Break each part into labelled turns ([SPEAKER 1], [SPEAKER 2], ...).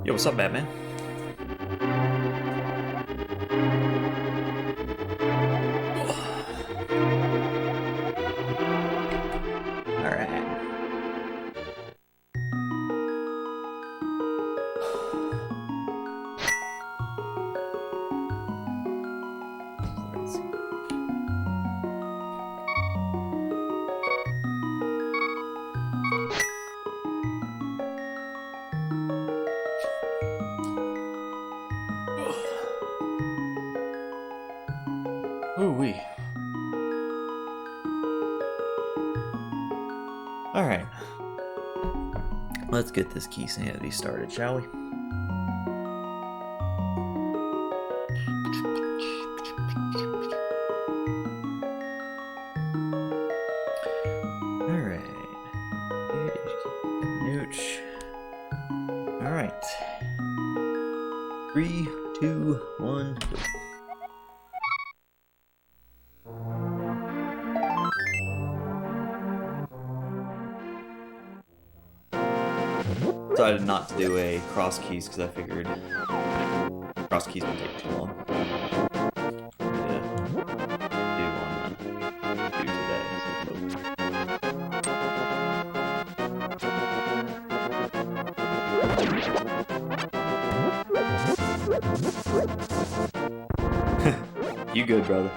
[SPEAKER 1] Yo, what's up, Batman? Alright. Let's see. Ooh-wee. Alright. Let's get this Keysanity started, shall we? Alright. Nooch. Alright. 3, 2, 1, go. Decided not to do a cross keys because I figured cross keys would take too long. Yeah. Do today. You good, brother?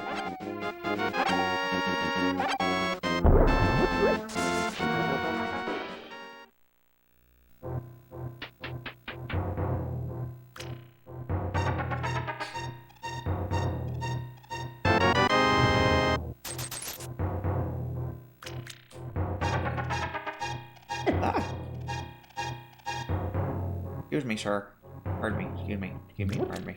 [SPEAKER 1] Excuse me, sir. Pardon me. Excuse me. Excuse me. Pardon me.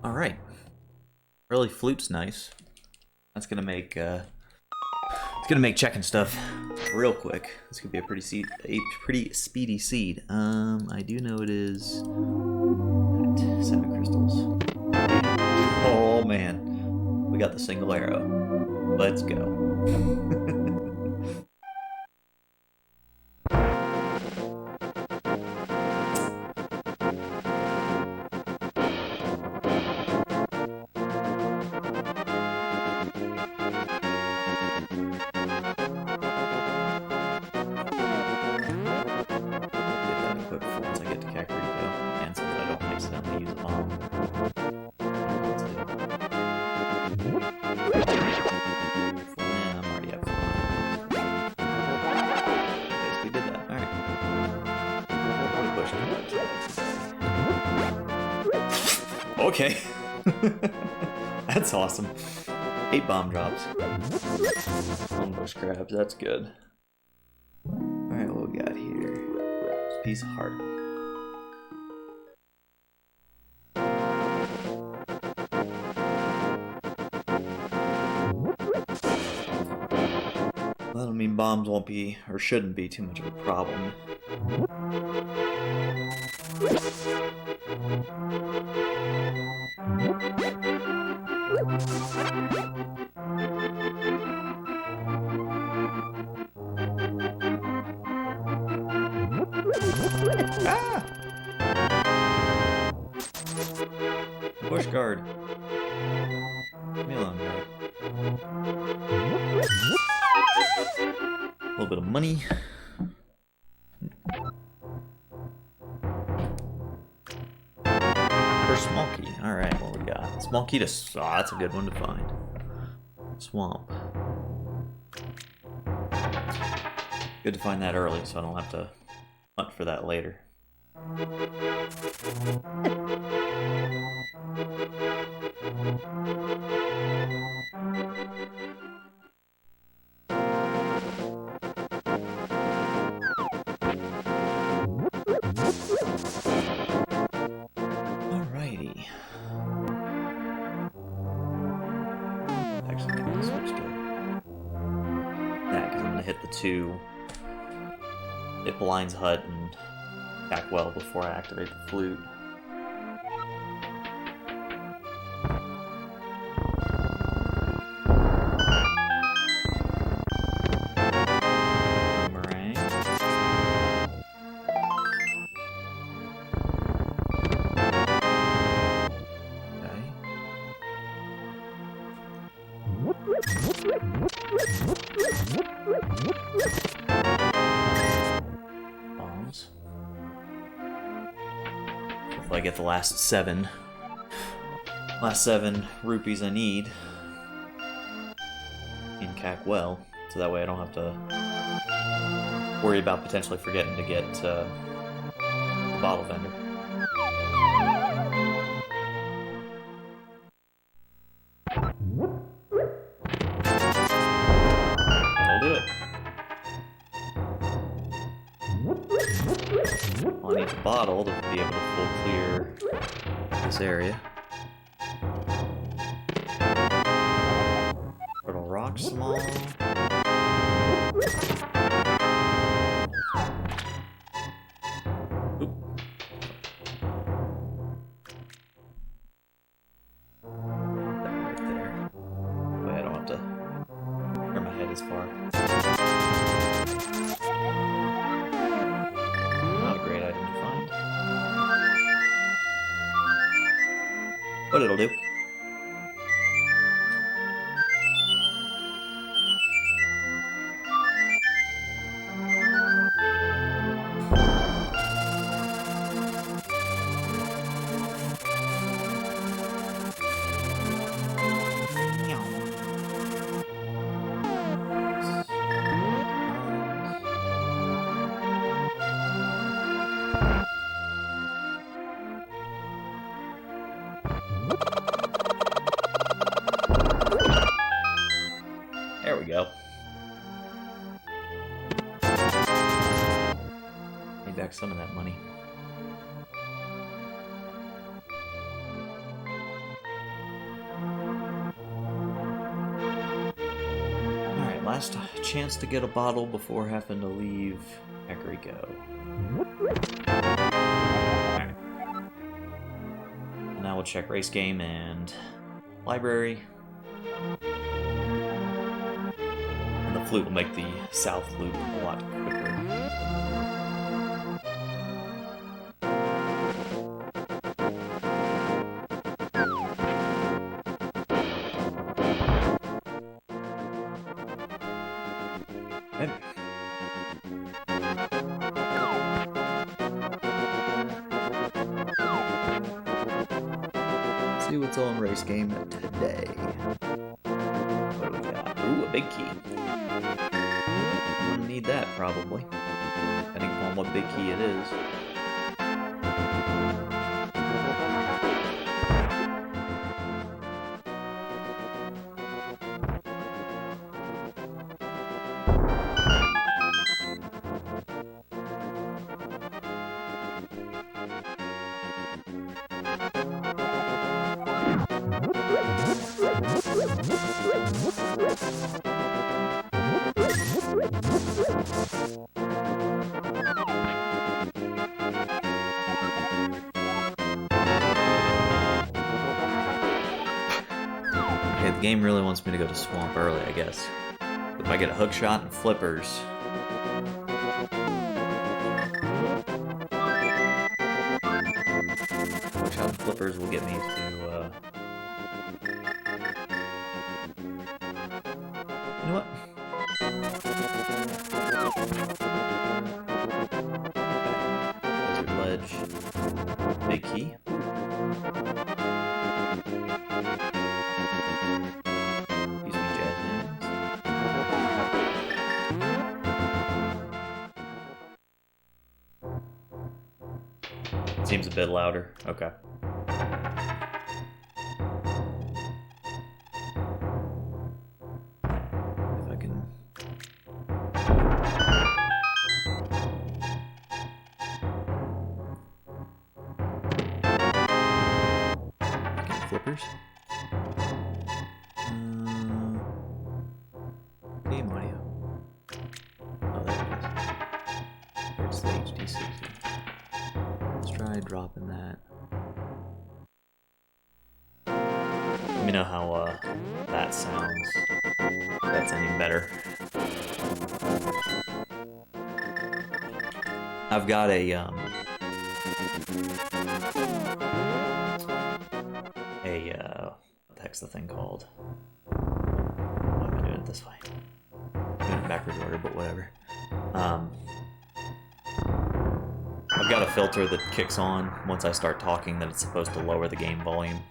[SPEAKER 1] All right. Really, Flute's nice. That's gonna make checking stuff real quick. This could be a pretty speedy seed. I do know it is 7 crystals. Oh man, we got the single arrow. Let's go. Okay. That's awesome. 8 bomb drops. 1 bush crabs, that's good. Alright, what we got here? Piece of heart. That'll mean bombs won't be, or shouldn't be, too much of a problem. Ah! Bush guard. Leave me alone, guy. A little bit of money. First small key. Alright, what we got? Small key to... Oh, that's a good one to find. Swamp. Good to find that early so I don't have to hunt for that later. Alrighty. Actually, I'm gonna switch to that because I'm gonna hit the 2. It blinds Hut and back well before I activate the flute. Hopefully I get the last seven rupees I need in Cackwell, so that way I don't have to worry about potentially forgetting to get the bottle vendor. I'll do it. Well, I need the bottle to be able to full clear this area. Little rock small. Oop. That right there. Wait, I don't have to turn my head as far. Not a great item to find. But it'll do. There we go. Made back some of that money. Alright, last chance to get a bottle before having to leave Echo. Alright. And now we'll check race game and library. And the flute will make the south loop a lot quicker. Okay. Let's see what's on race game today. What do we got? Ooh, a big key. I'm gonna need that probably, depending on what big key it is. Okay, the game really wants me to go to Swamp early, I guess. If I get a hook shot and flippers. Hook shot and flippers will get me to, you know what? Desert ledge. Big key. Seems a bit louder. Okay. If I can... Flippers? Game audio. Oh, there it is. There's the HD60. Let's try dropping that. Let me know how that sounds. If that's any better. I've got a what the heck's the thing called? Why am I doing it this way? I'm doing it in backwards order, but whatever. I've I've got a filter that kicks on once I start talking that it's supposed to lower the game volume.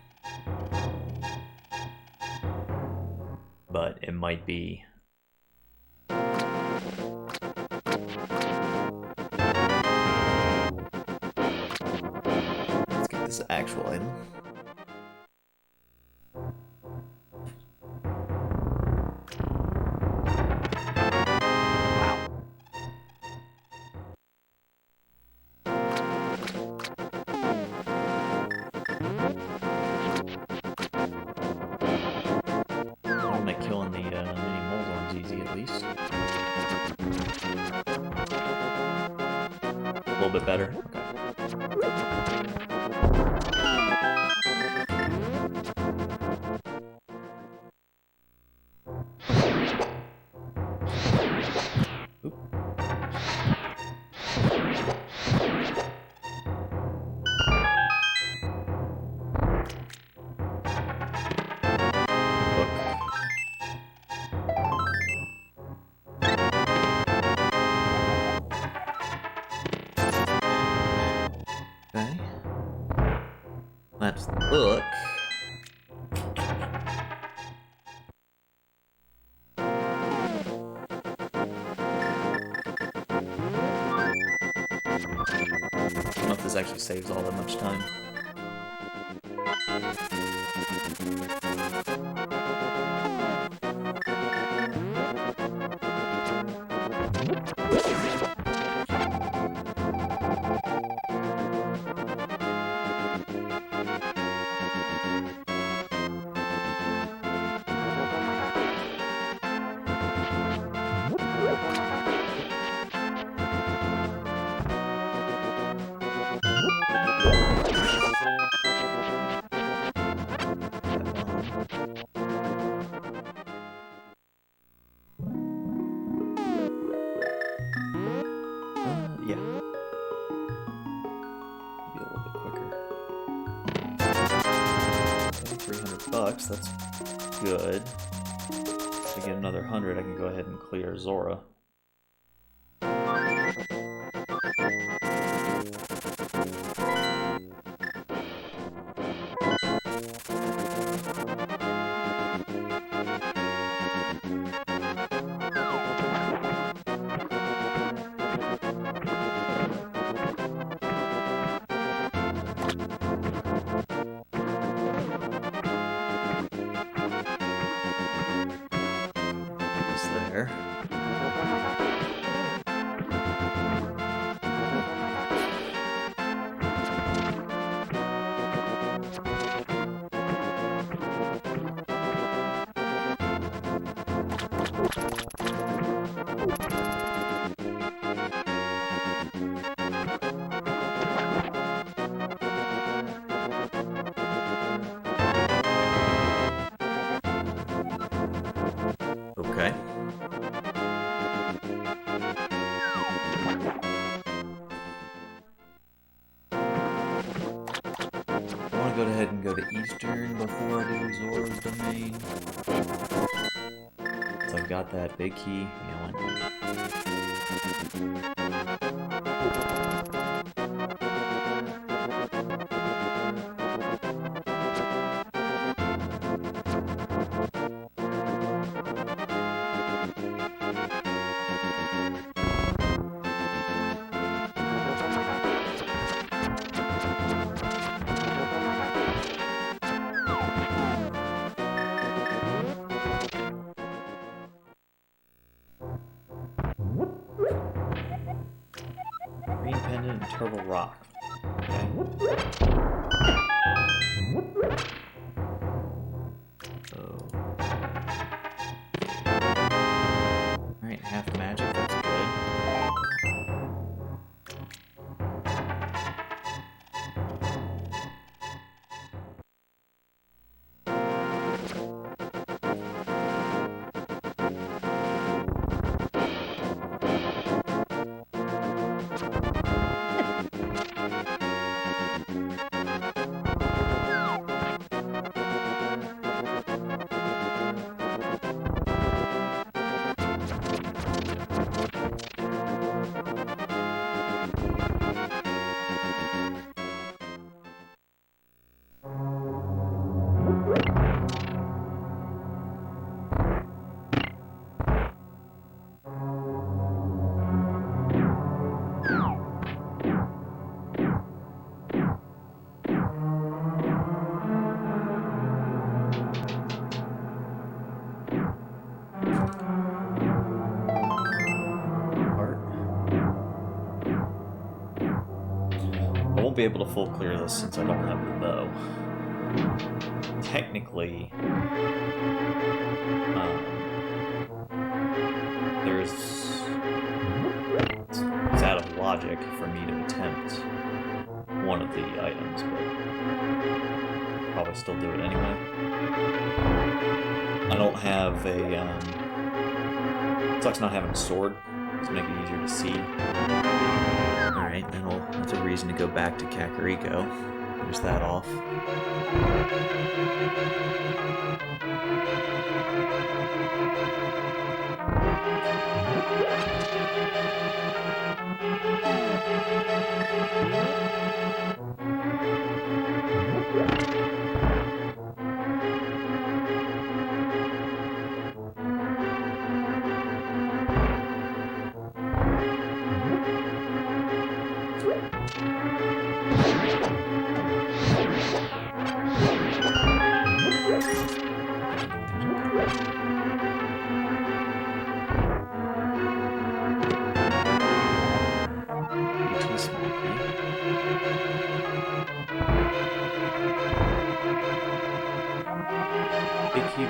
[SPEAKER 1] But it might be... Let's get this actual item. Killing the mini moldorms easy at least. A little bit better. Let's look. I don't know if this actually saves all that much time. Yeah. Be a little bit quicker. Okay, $300, that's good. If I get another 100, I can go ahead and clear Zora. There. Okay. I want to go ahead and go to Eastern before I do Zora's Domain. So I've got that big key. Yeah, why not? Green Pendant and Turtle Rock. Okay. So... Alright, half magic, that's good. be able to full clear this since I don't have the bow. Technically, it's out of logic for me to attempt one of the items, but I'll probably still do it anyway. I don't have a, sucks not having a sword. Just make it easier to see. Alright, then that's a reason to go back to Kakariko. Finish that off.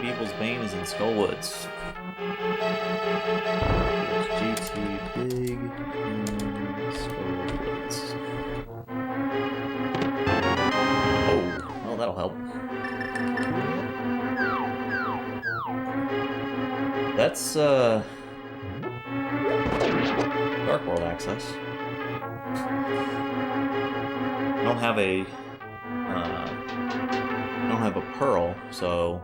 [SPEAKER 1] Beeple's Bane is in Skullwoods. GT Big in Skullwoods. Oh, well, that'll help. That's Dark World access. I don't have a pearl, so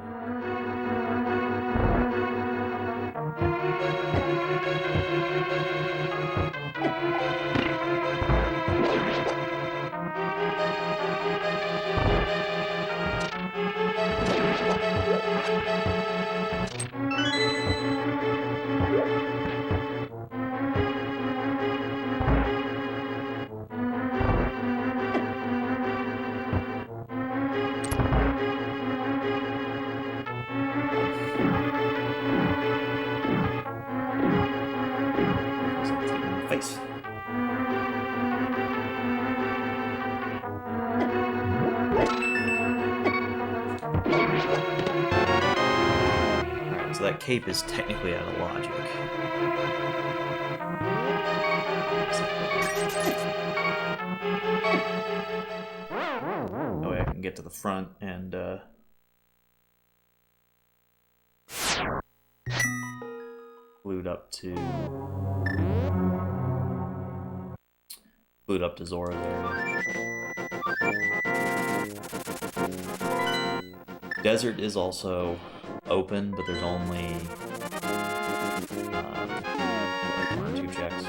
[SPEAKER 1] face. Alright, so that cape is technically out of logic. Oh wait, I can get to the front and Flute up to Zora there. Desert is also open, but there's only 1 or 2 checks.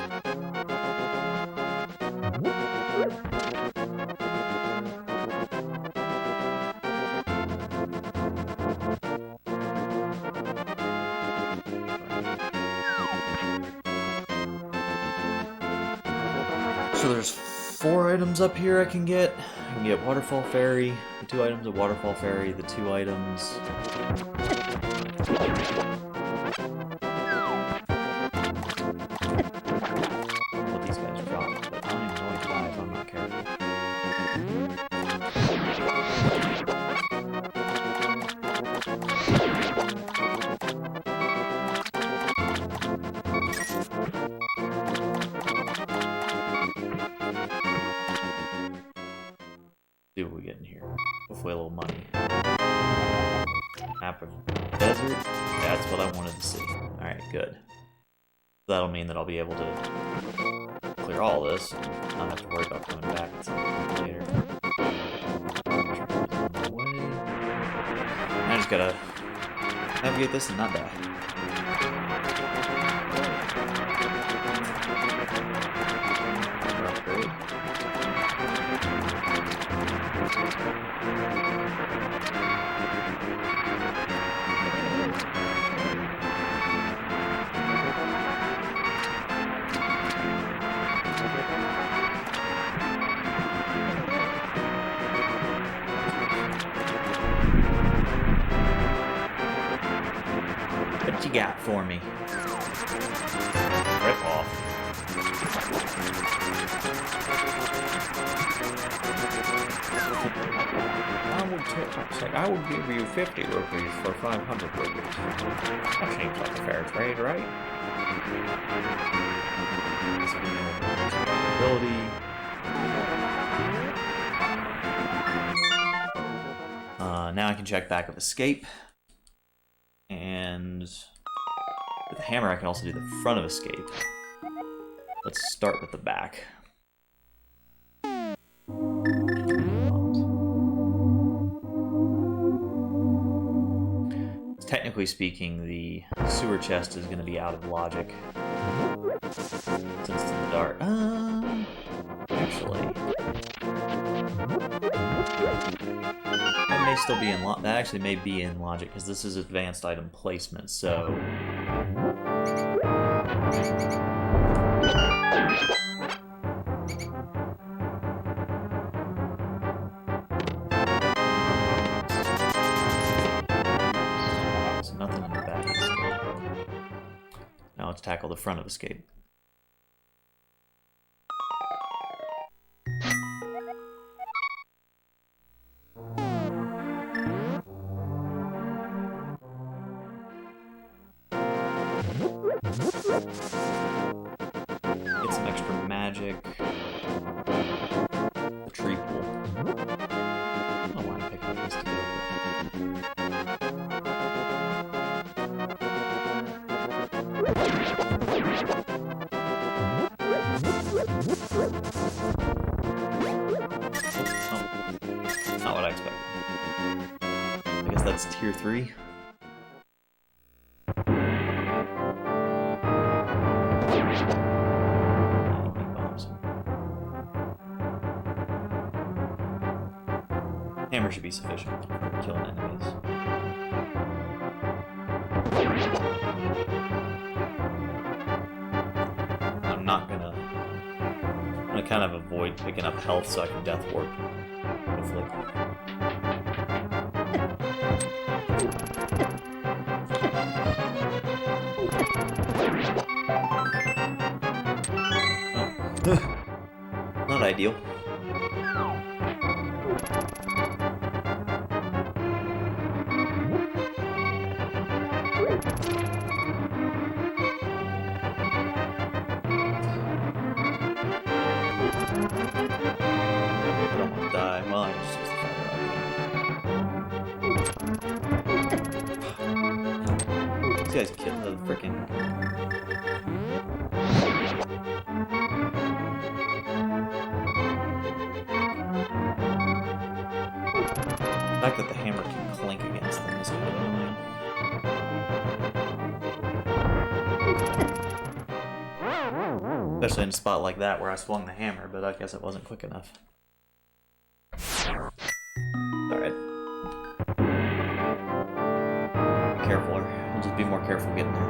[SPEAKER 1] So there's 4 items up here I can get. I can get Waterfall Fairy, the 2 items of Waterfall Fairy, the 2 items. What these guys drop, but I'm going to die if I'm not careful. See what we get in here. Hopefully a little money. Map of desert. That's what I wanted to see. Alright, good. That'll mean that I'll be able to clear all this and not have to worry about coming back at some point later. I just gotta navigate this and not die. Upgrade. What you got for me? Rip off. I would give you 50 rupees for 500 rupees. That seems like a fair trade, right? Ability. Now I can check back of escape. And with the hammer I can also do the front of escape. Let's start with the back. Technically speaking, the sewer chest is going to be out of logic since it's in the dark. Actually, that may still be in that actually may be in logic because this is advanced item placement. So. Nothing in the back of escape. Now let's tackle the front of escape. Get some extra magic. The tree pool. I don't want to pick up this to go. Not what I expected. I guess that's tier 3. Bombs. Hammer should be sufficient for killing enemies. I'm gonna kind of avoid picking up health so I can death warp. Hopefully. Oh. Not ideal. These guys kill the freaking. The fact that the hammer can clink against them is kind of annoying. Especially in a spot like that where I swung the hammer, but I guess it wasn't quick enough. Alright. Be careful. We'll just be more careful getting there.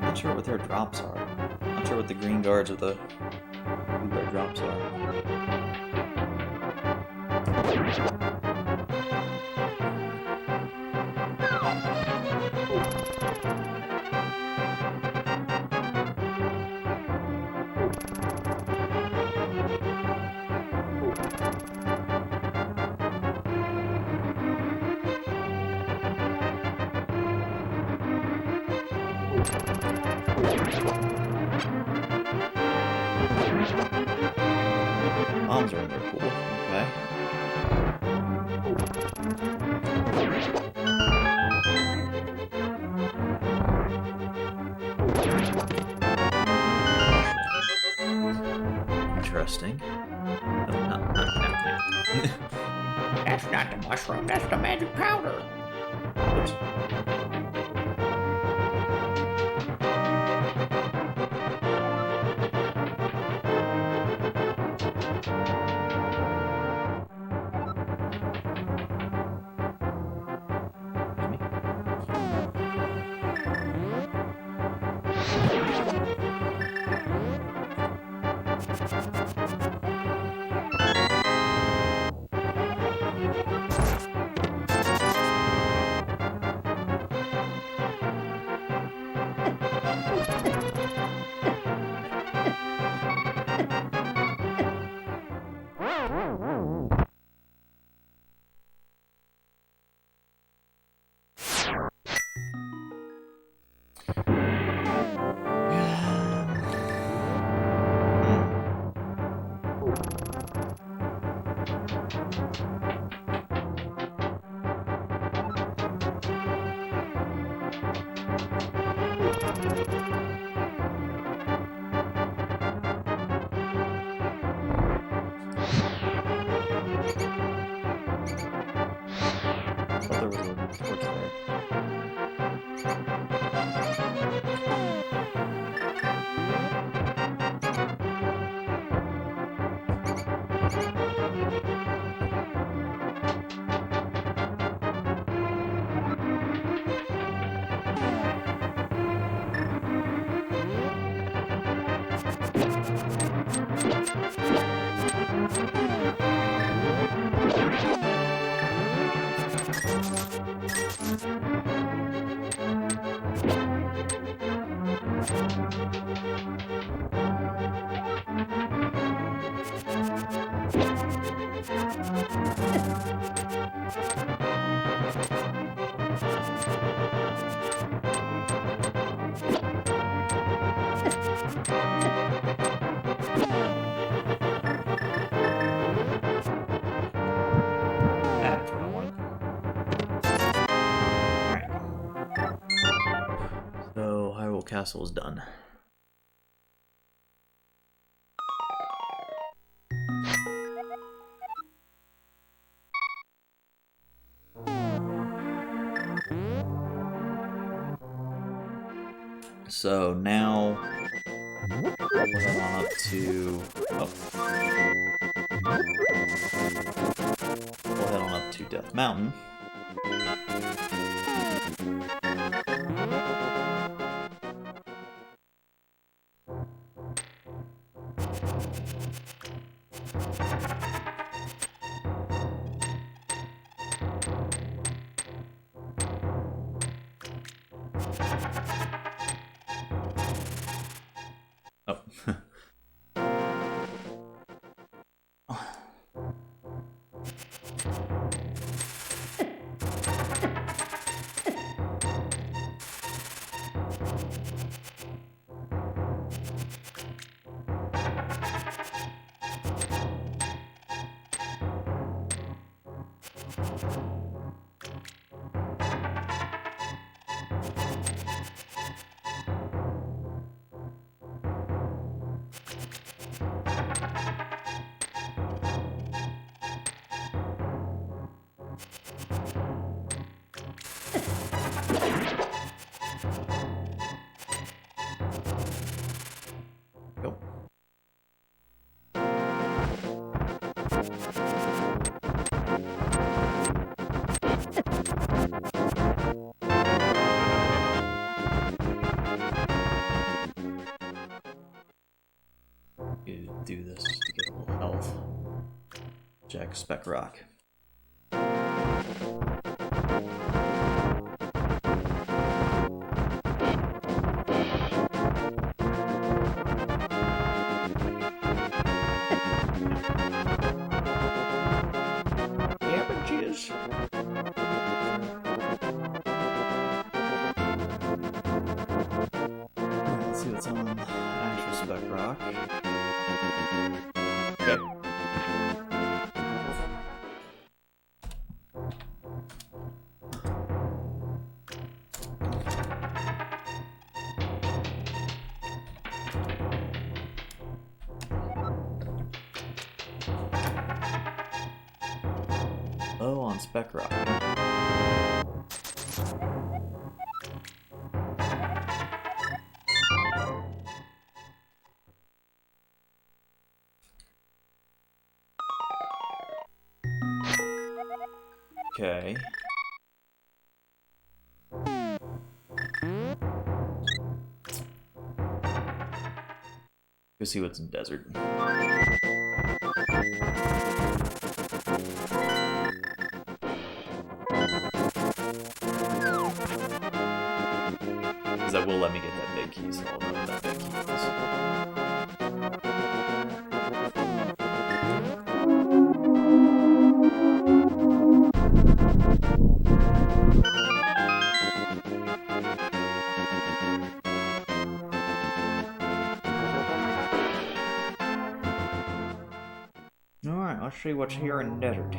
[SPEAKER 1] Not sure what their drops are. Not sure what the green guards or the blue guard drops are. Bombs are in there, cool. Okay. Interesting. No, not. That's not the mushroom, that's the magic powder. Oops. Castle is done. So now we'll head on up to we'll head on up to Death Mountain. Do this to get a little health. Jack Spec Rock. Damages. Let's see what's on actual Spec Rock. Okay. Oh, on Spec Rock. Okay. Go see what's in desert. Because that will let me get that big key, so I'll know what that big key is. Alright, I'll show you what's here in the desert.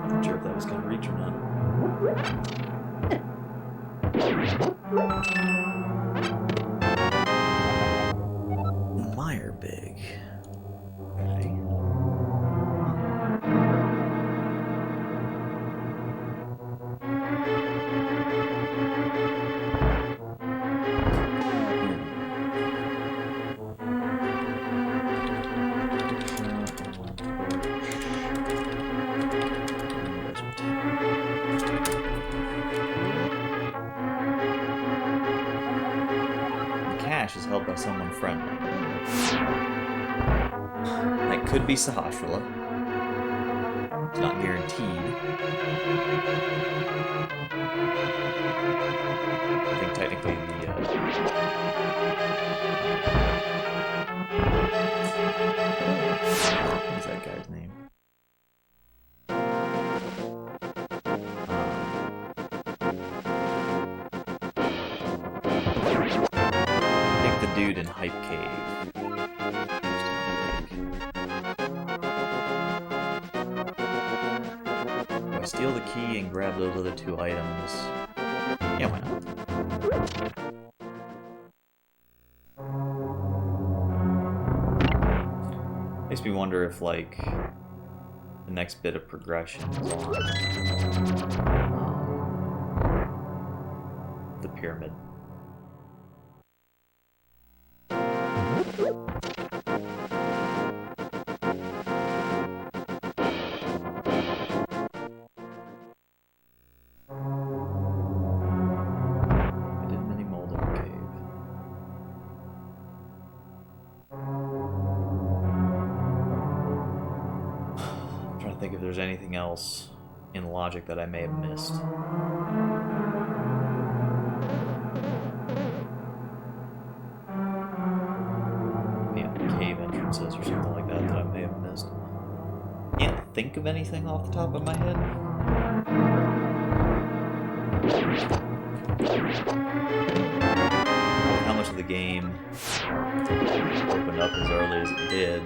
[SPEAKER 1] Not sure if that was gonna reach or not. Meyer big. Okay. held by someone friendly. That could be Sahasrahla. It's not guaranteed. I think technically the what is that guy's name? I think the dude in Hype Cave. Do I steal the key and grab those other two items? Yeah, why not? Makes me wonder if, like, the next bit of progression is on the pyramid. Think if there's anything else in logic that I may have missed. Yeah, cave entrances or something like that that I may have missed. Can't think of anything off the top of my head. How much of the game opened up as early as it did.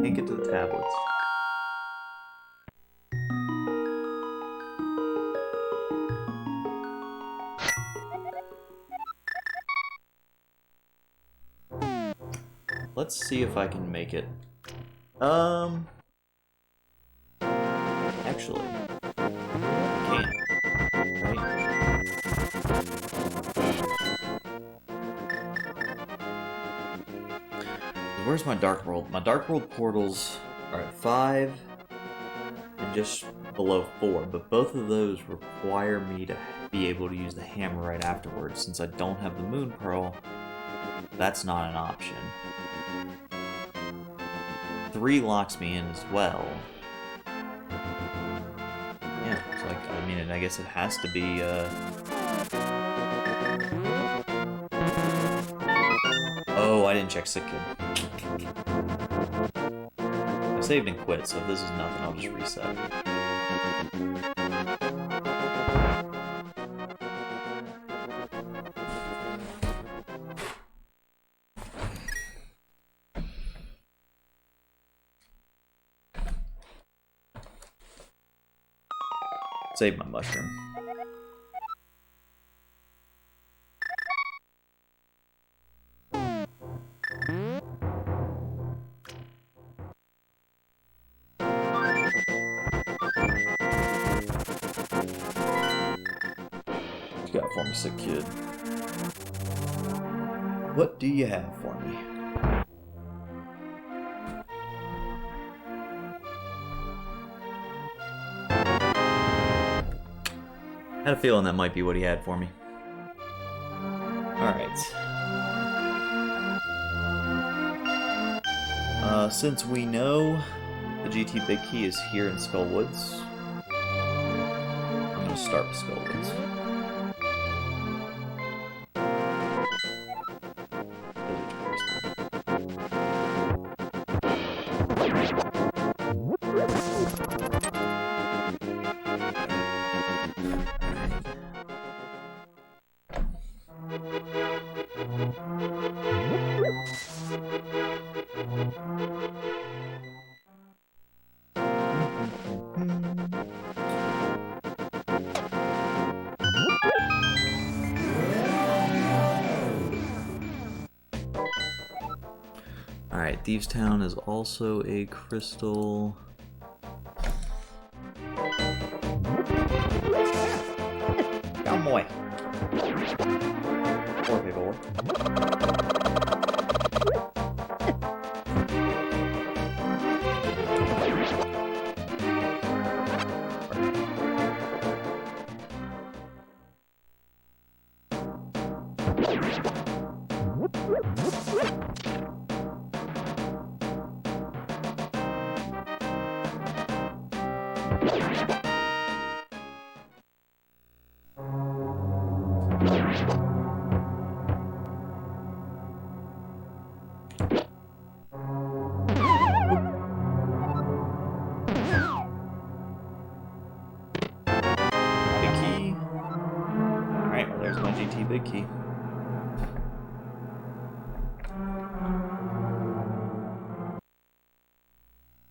[SPEAKER 1] Can't get to the tablets. Let's see if I can make it. Actually, I can't. Right? Where's my Dark World? My Dark World portals are at 5 and just below 4, but both of those require me to be able to use the hammer right afterwards. Since I don't have the Moon Pearl, that's not an option. 3 locks me in as well. Yeah, it's like, I mean, I guess it has to be, Oh, I didn't check Sick Kid. I saved and quit, so if this is nothing, I'll just reset. Save my mushroom. What you got for me, Sick Kid? What do you have for me? I had a feeling that might be what he had for me. Alright. Since we know the GT Big Key is here in Skullwoods, I'm going to start with Skullwoods. Alright, Thieves Town is also a crystal. Cowboy. Big key.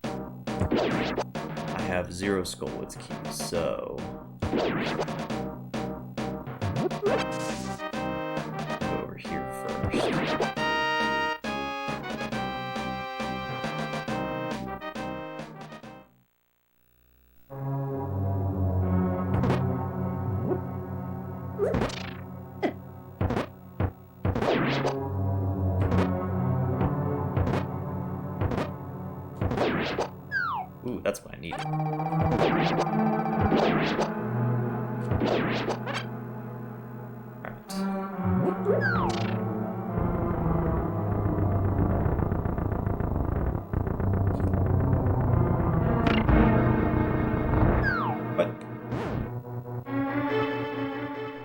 [SPEAKER 1] I have 0 Skullwoods keys, so go over here first. Ooh, that's what I need. What?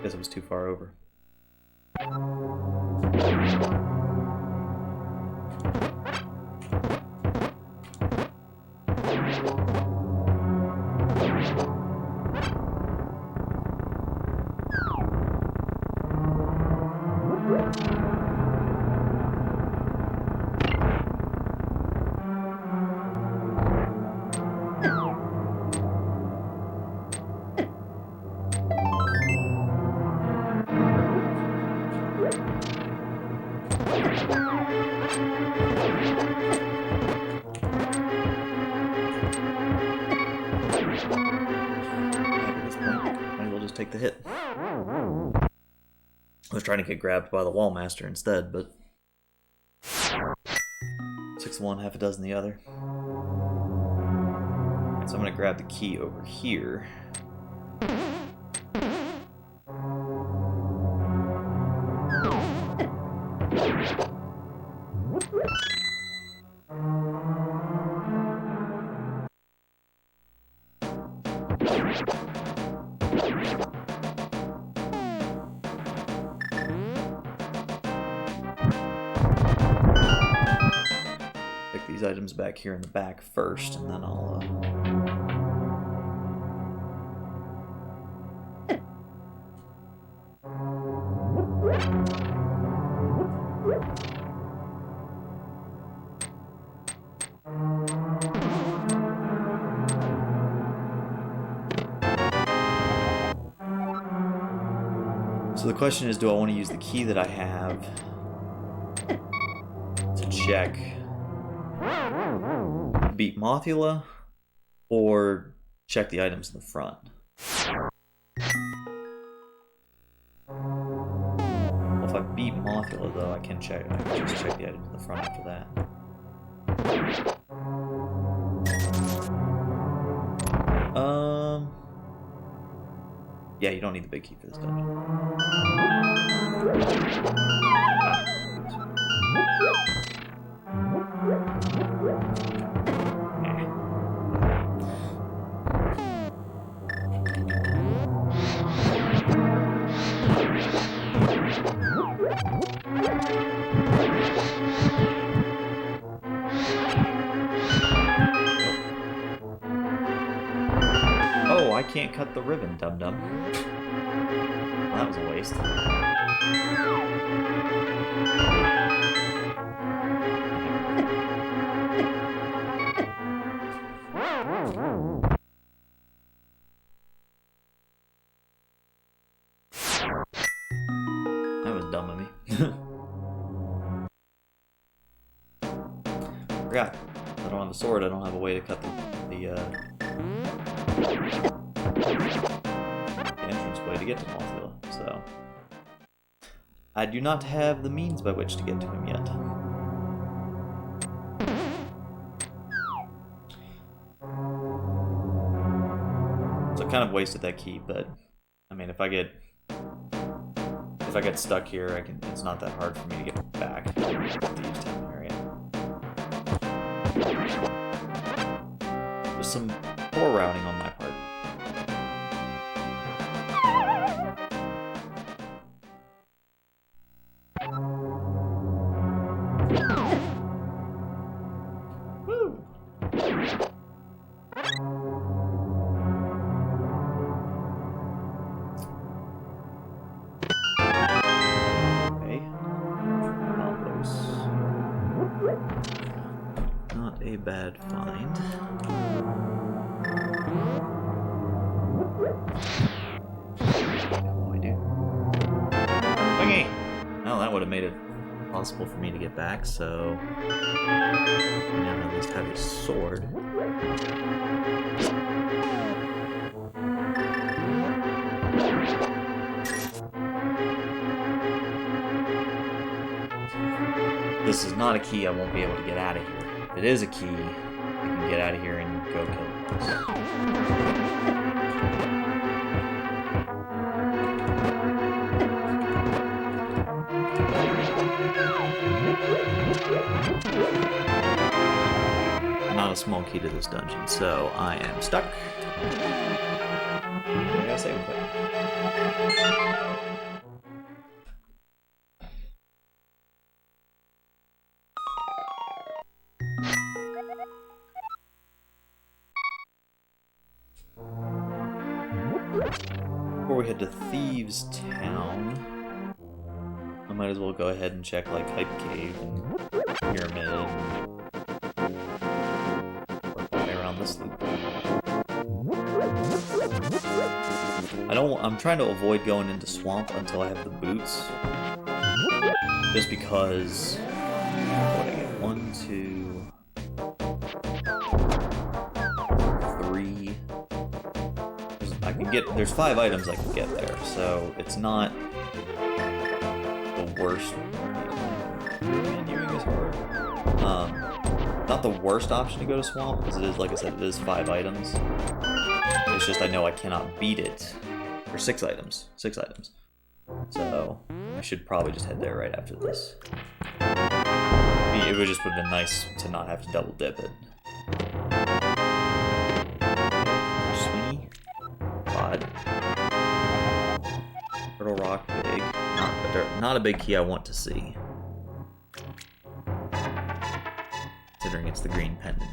[SPEAKER 1] Guess it was too far over. Take the hit. I was trying to get grabbed by the wall master instead, but 6 one, half a dozen the other. So I'm gonna grab the key over here. These items back here in the back first, and then I'll So the question is, do I want to use the key that I have to check beat Mothula, or check the items in the front? Well, if I beat Mothula, though, I can just check the items in the front after that. Yeah, you don't need the big key for this dungeon. Oh, I can't cut the ribbon, dum-dum. Well, that was a waste. That was dumb of me. Forgot. I don't have a sword, I don't have a way to cut the entrance way to get to Mothula, so I do not have the means by which to get to him yet. So I kind of wasted that key, but I mean, if I get if I get stuck here, it's not that hard for me to get back to the Thieves Town area. There's some poor routing on my part. Woo! Not a bad find. What do I do? Wingy! Well, that would have made it possible for me to get back, so now I at least have a sword. This is not a key, I won't be able to get out of here. If it is a key, I can get out of here and go kill the boss. Not a small key to this dungeon, so I am stuck. I gotta save it quick. Before we head to Thieves Town, I might as well go ahead and check like Hype Cave and Pyramid and work my way around this loop. I'm trying to avoid going into Swamp until I have the boots. Just because what I get? 1, 2, 3. There's 5 items I can get there, so it's not the worst. Menuing is hard. Not the worst option to go to Swamp, because it is, like I said, it is 5 items. It's just I know I cannot beat it for 6 items. 6 items. So I should probably just head there right after this. It would just would have been nice to not have to double dip it. Swingy. Pod. Turtle Rock, big. Not a big key I want to see. Considering it's the green pendant.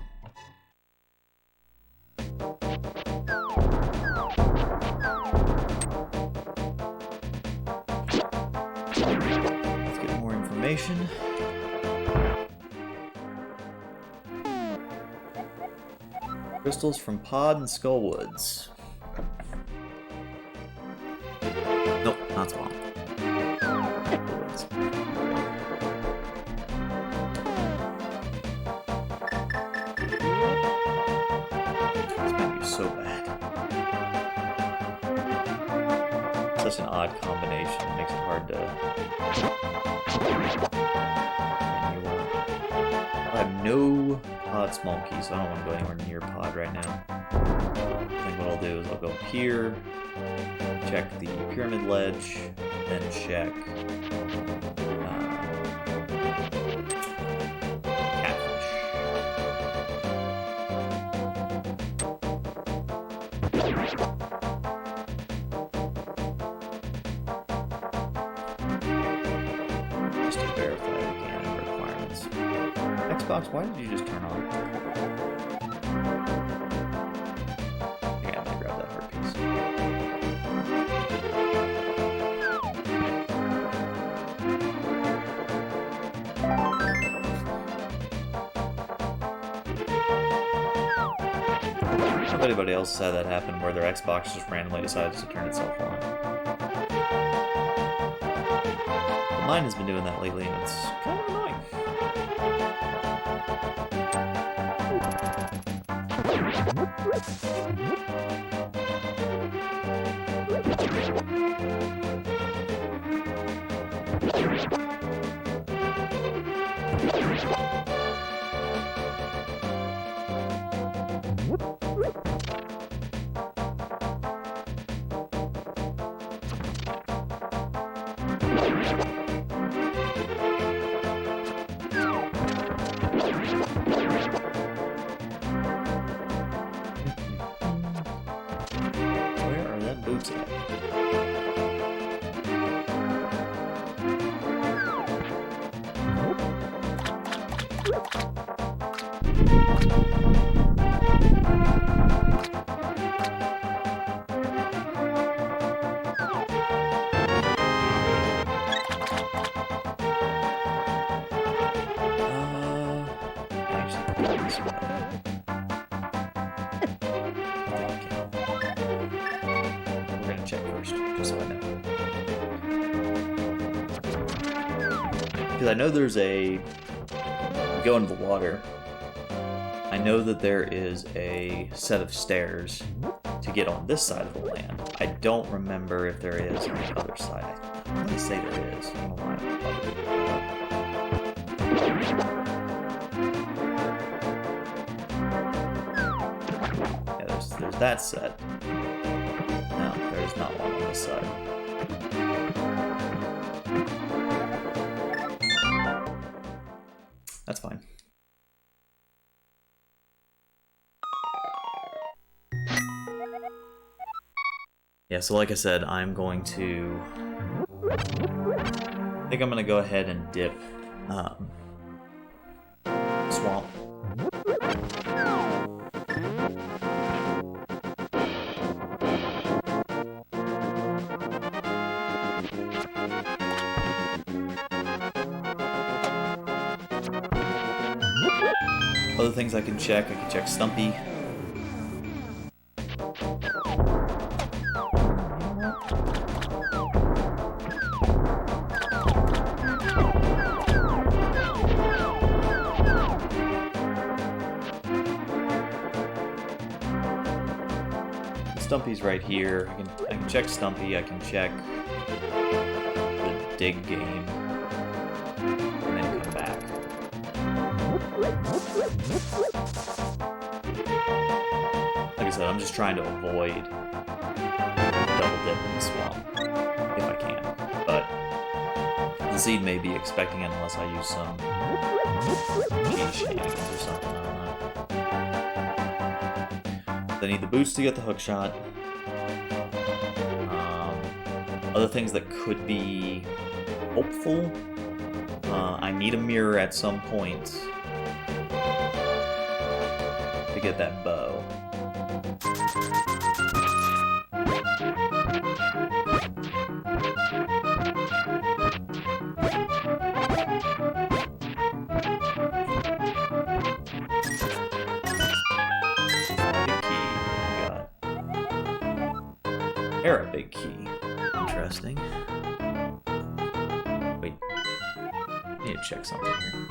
[SPEAKER 1] Let's get more information. Crystals from Pod and Skullwoods. Nope, not Swamp. Woods. This menu is so bad. Such an odd combination. It makes it hard to. I have no pod small key, so I don't want to go anywhere near pod right now. I think what I'll do is I'll go up here, check the pyramid ledge, then check catfish. Just to verify the requirements. Xbox, why did you just turn on? Yeah, I'm gonna grab that heart piece. If anybody else had that happen where their Xbox just randomly decides to turn itself on. But mine has been doing that lately and it's kind of annoying. Where are them boots at? Actually, this one. We're gonna check first, just so I know. Because I know there's a... go into the water. I know that there is a set of stairs to get on this side of the land. I don't remember if there is on the other side. I want to say there is. I don't know why. Yeah, there's that set. No, there's not one on this side. That's fine. Yeah, so like I said, I'm going to... I think I'm going to go ahead and dip Swamp. Other things I can check Stumpy. Stumpy's right here. I can check Stumpy. I can check the dig game, and then come back. Like I said, I'm just trying to avoid double dip in the swamp if I can. But the seed may be expecting it unless I use some cheese shenanigans or something. I don't know. I need the boots to get the hook shot. Other things that could be hopeful. I need a mirror at some point to get that bow. A big key. Interesting. Wait. I need to check something here.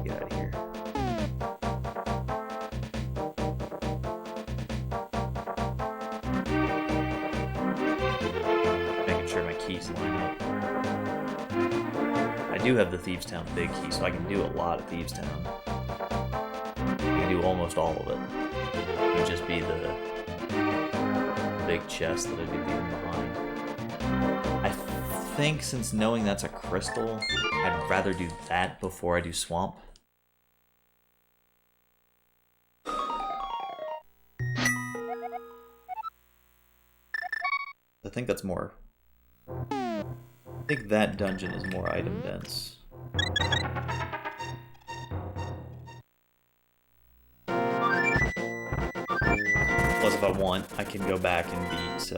[SPEAKER 1] Get out of here. Making sure my keys line up. I do have the Thieves Town big key, so I can do a lot of Thieves Town. I can do almost all of it. It would just be the big chest that I'd be leaving behind. I think since knowing that's a crystal, I'd rather do that before I do Swamp. I think that's more... I think that dungeon is more item dense. Plus, if I want, I can go back and beat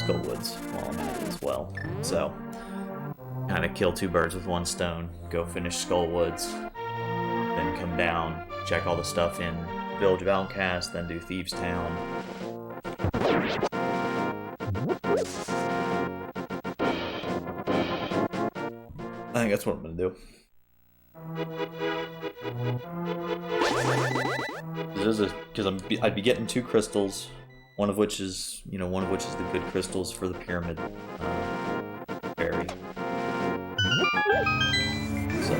[SPEAKER 1] Skullwoods while I'm at it as well. So, kind of kill two birds with one stone. Go finish Skullwoods, then come down, check all the stuff in Village of Outcast, then do Thieves Town. I think that's what I'm gonna do. Because I'd be getting two crystals, one of which is the good crystals for the pyramid fairy. So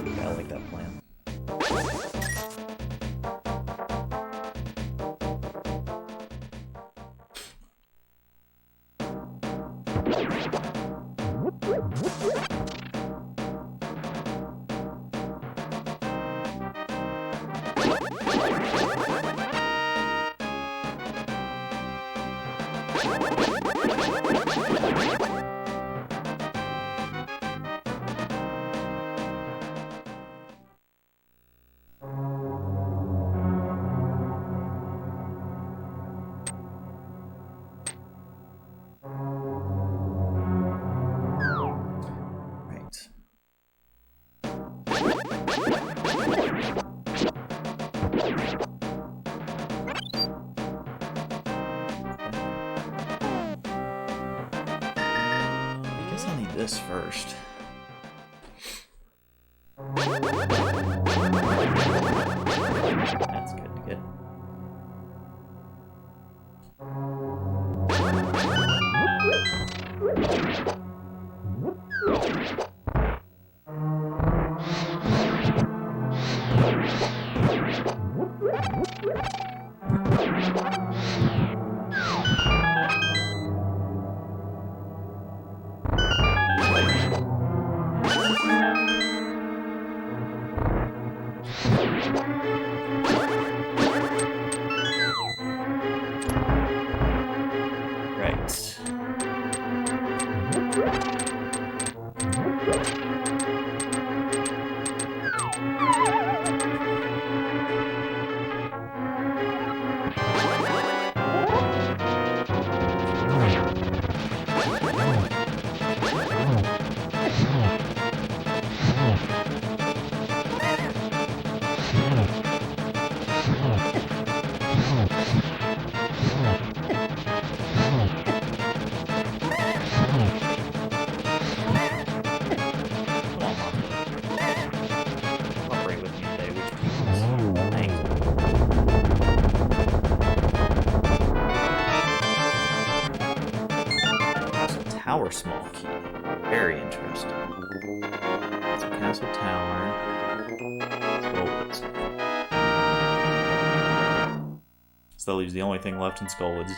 [SPEAKER 1] yeah, I like that plan. This first. That's good to get. Tower small key. Very interesting. It's a castle tower. Skullwoods. So that leaves the only thing left in Skullwoods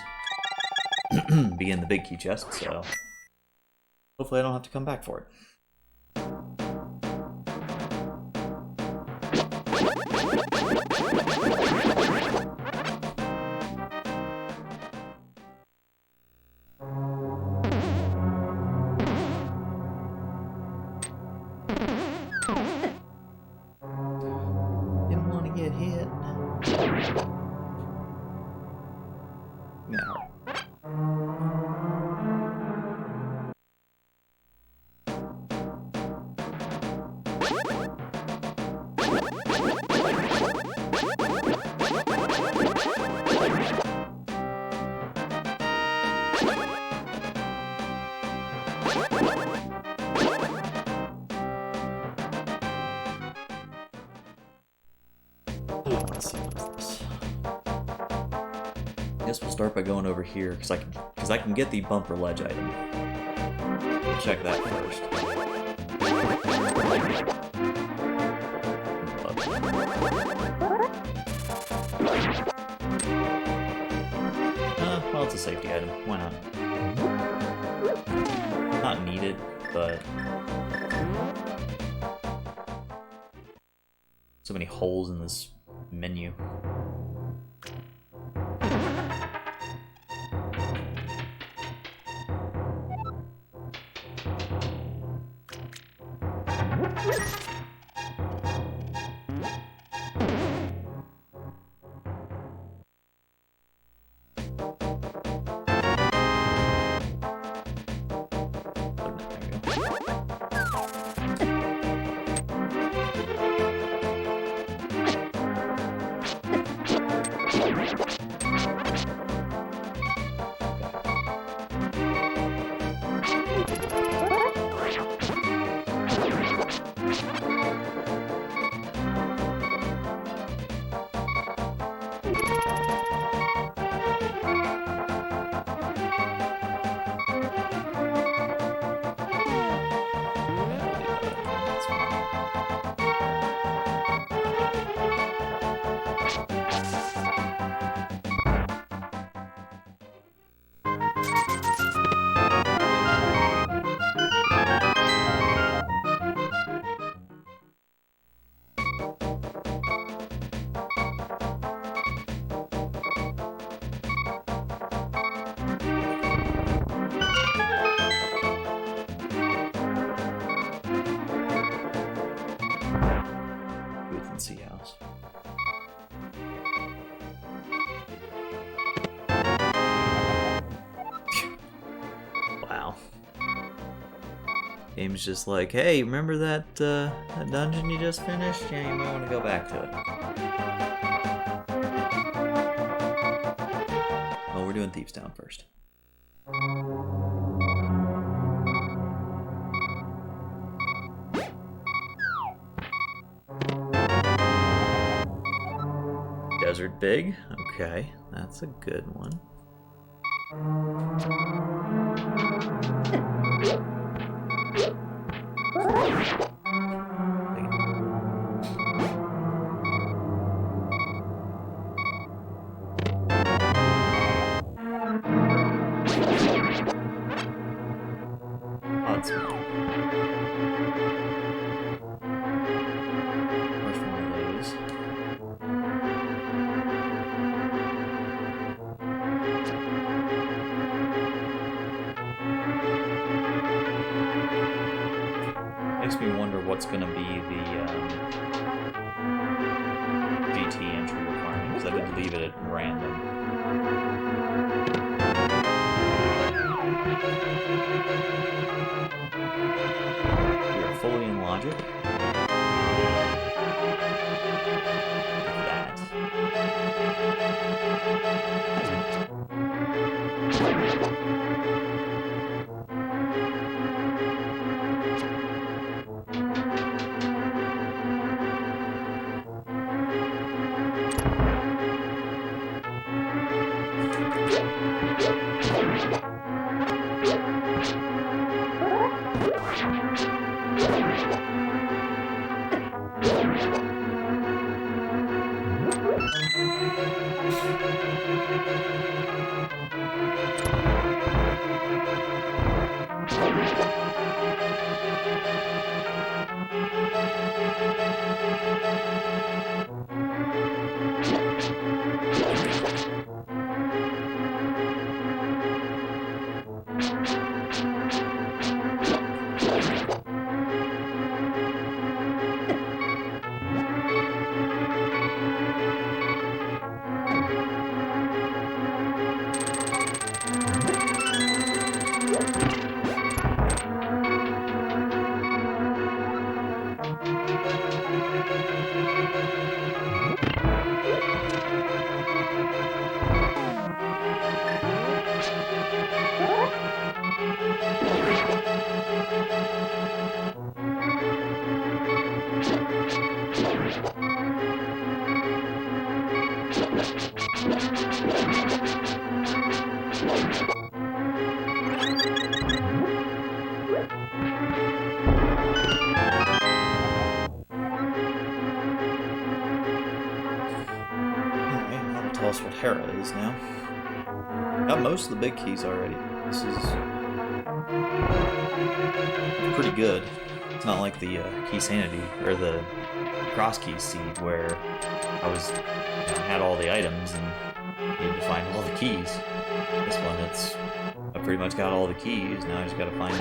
[SPEAKER 1] being the big key chest, so hopefully I don't have to come back for it. Let's see what's this. I guess we'll start by going over here because I can get the bumper ledge item. Check that first. Well, it's a safety item. Why not? Not needed, but so many holes in this menu. Game's just like, hey, remember that that dungeon you just finished? Yeah, you might want to go back to it. Well, we're doing Thieves Town first. Desert Big? Okay, that's a good one. First one of those. Makes me wonder what's going to be the GT entry requirement, because I did leave it at random. We are fully in logic. That. Tell us what Hera is now. Got most of the big keys already. This is pretty good. It's not like the Keysanity or the Cross Keys seed where I was had all the items and needed to find all the keys. This one, I pretty much got all the keys. Now I just gotta find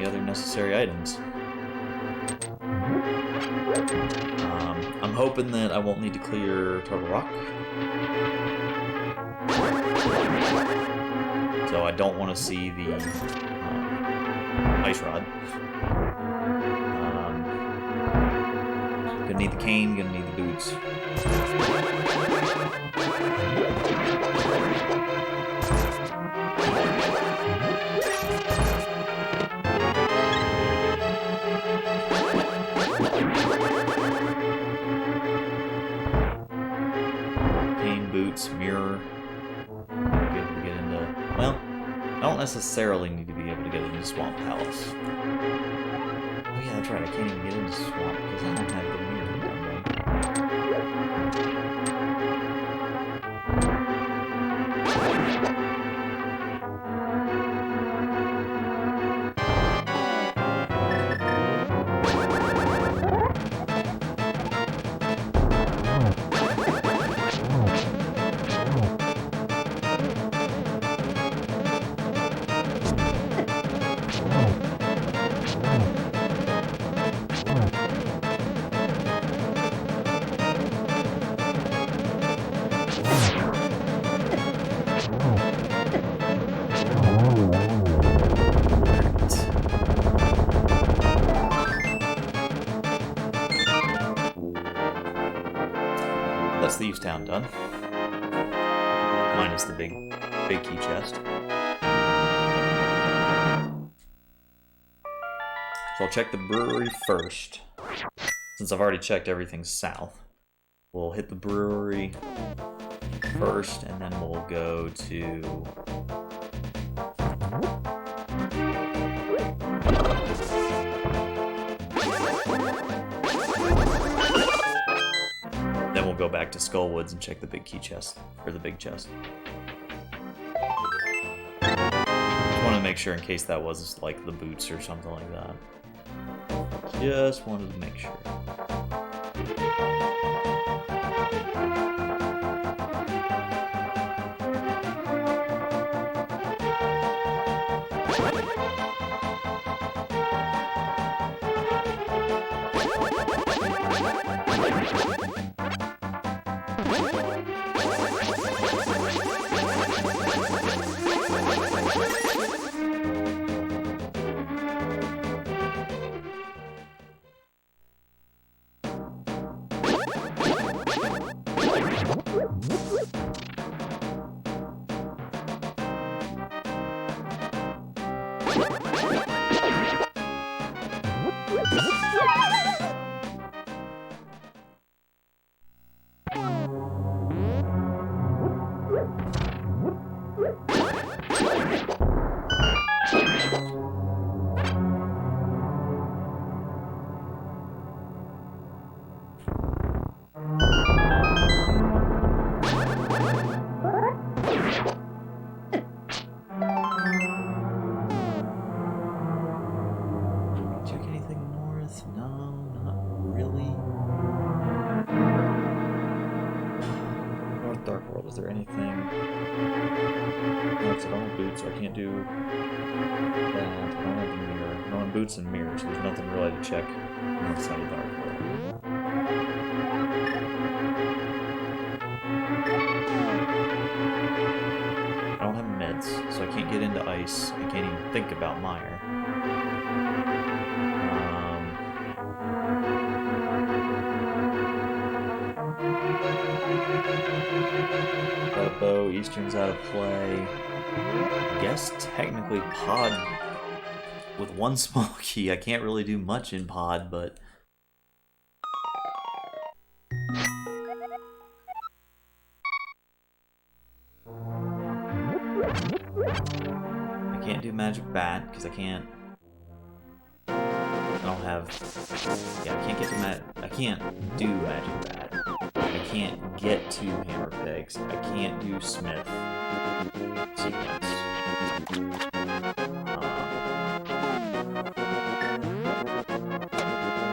[SPEAKER 1] the other necessary items. I'm hoping that I won't need to clear Turtle Rock. So I don't want to see the Ice Rod. Gonna need the cane, gonna need the boots. Mirror. Be able to get into. Well, I don't necessarily need to be able to get into Swamp Palace. Oh yeah, that's right. I can't even get into Swamp because I don't have the mirror. That's Thieves Town done. Minus the big key chest. So I'll check the brewery first. Since I've already checked everything south. We'll hit the brewery first, and then we'll go to... Then we'll go back to Skullwoods and check the big key chest, or the big chest. Just wanted to make sure in case that was like the boots or something like that. Just wanted to make sure. Is there anything? No, because I don't have boots, so I can't do that. I don't have a mirror. I don't have boots and mirrors, so there's nothing really to check north side of Dark World. I don't have meds, so I can't get into ice. I can't even think about mire. Bow, Eastern's out of play. I guess technically pod with one small key. I can't really do much in pod, but I can't do magic bat because I can't. I don't have. Yeah, I can't get to I can't do magic bat. I can't get to hammer pegs. I can't do smith sequence.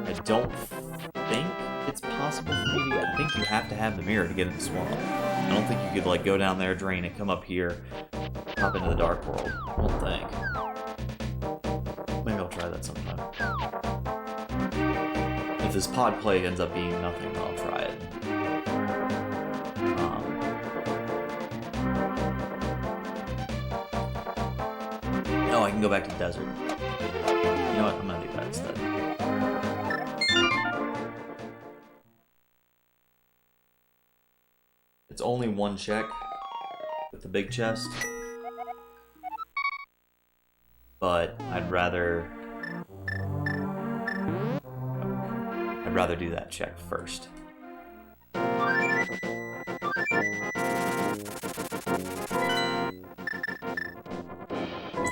[SPEAKER 1] I don't think it's possible for me to. I think you have to have the mirror to get in the swamp. I don't think you could like go down there, drain it, come up here, hop into the Dark World. I don't think. Maybe I'll try that sometime. If this pod play ends up being nothing, then I'll try it. Oh, I can go back to desert. You know what? I'm gonna do that instead. It's only one check with the big chest, but I'd rather do that check first. The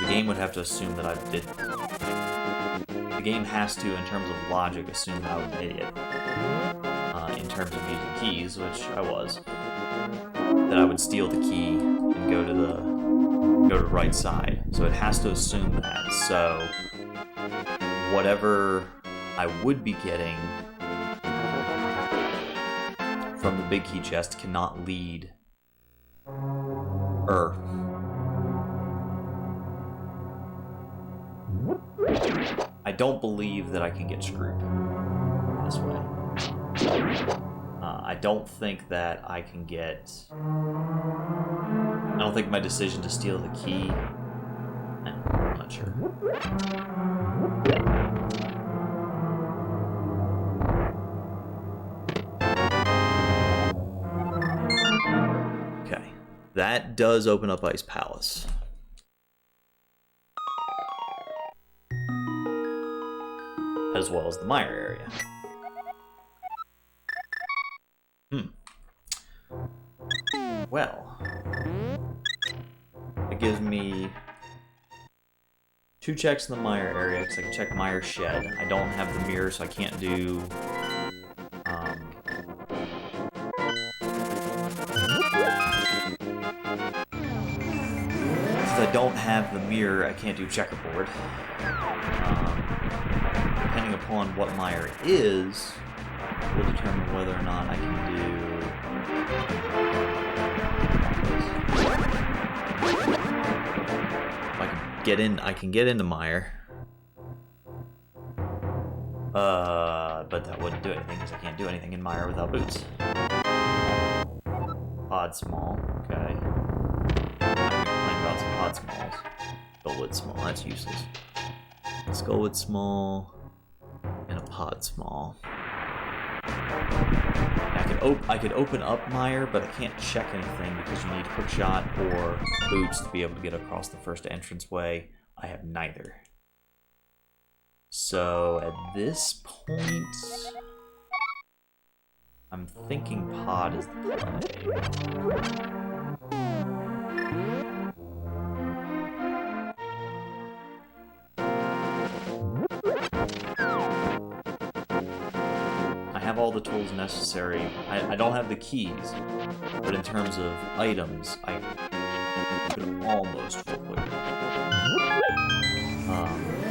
[SPEAKER 1] game would have to assume that I did. The game has to, in terms of logic, assume that I was an idiot. In terms of using keys, which I was. That I would steal the key and go to the right side. So it has to assume that. So whatever I would be getting from the big key chest cannot lead. I don't believe that I can get screwed this way. I don't think that I can get... I don't think my decision to steal the key... I'm not sure. That does open up Ice Palace. As well as the mire area. Well, it gives me 2 checks in the mire area, because I can check mire shed. I don't have the mirror, so I can't do... since I don't have the mirror, I can't do checkerboard. Depending upon what mire is, will determine whether or not I can do... I can get into mire. But that wouldn't do anything because I can't do anything in mire without boots. Pod small, okay. I'm gonna complain about some pod smalls. Skullwood small, that's useless. Skullwood small and a pod small. I could open up mire, but I can't check anything because you need hookshot or boots to be able to get across the first entranceway. I have neither. So at this point, I'm thinking pod is the play. All the tools necessary. I don't have the keys, but in terms of items, I could almost full clear.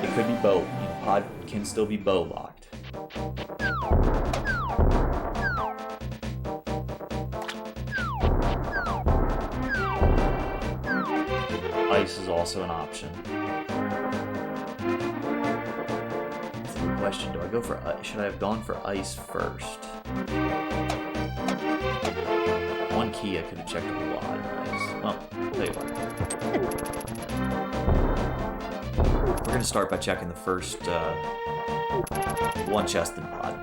[SPEAKER 1] It could be bow. Pod can still be bow locked. Ice is also an option. Question, do I go for ice? Should I have gone for ice first? 1 key, I could have checked a lot of ice. Well, I'll tell you what. We're going to start by checking the first 1 chest in pod. I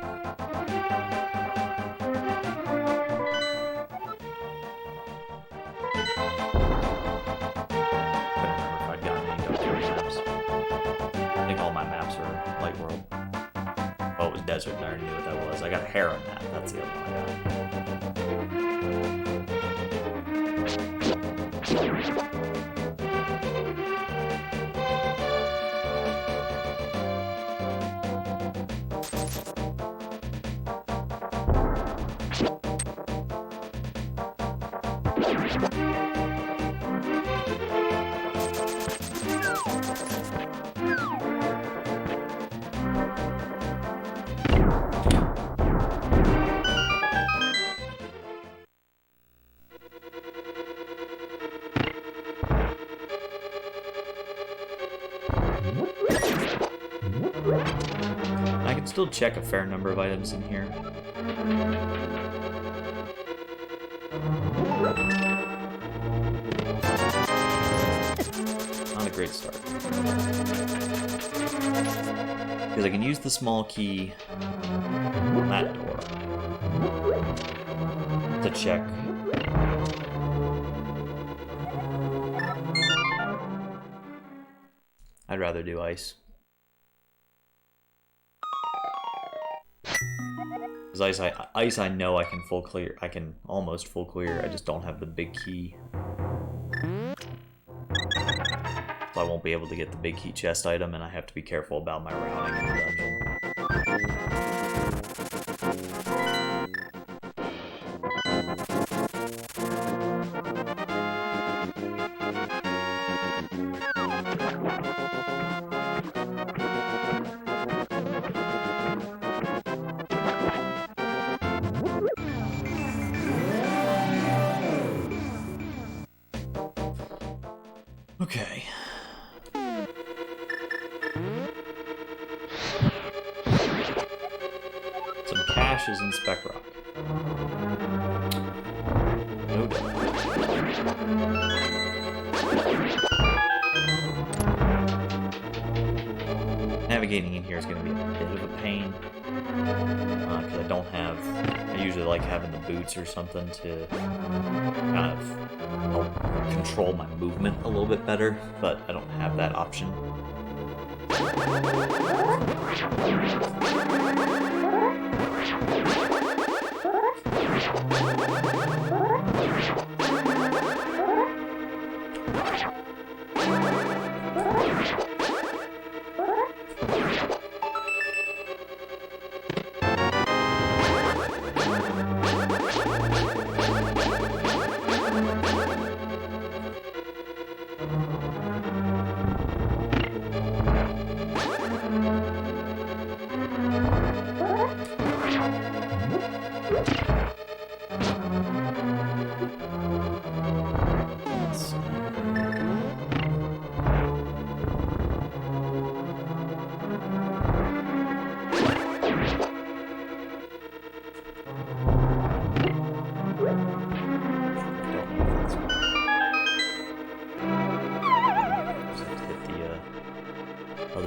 [SPEAKER 1] don't remember if I'd gotten any go-to maps. I think all my maps are Light World. Oh, it was desert, and I already knew what that was. I got a heron map, that's the other one I still check a fair number of items in here. Not a great start. Because I can use the small key on that door to check. I'd rather do ice. Because ice I know I can full clear. I can almost full clear. I just don't have the big key. So I won't be able to get the big key chest item, and I have to be careful about my routing in the dungeon. Okay. Some caches in Spec Rock. No doubt. Navigating in here is going to be a bit of a pain. Because I don't have... I usually like having the boots or something to kind of help control my movement a little bit better, but I don't have that option.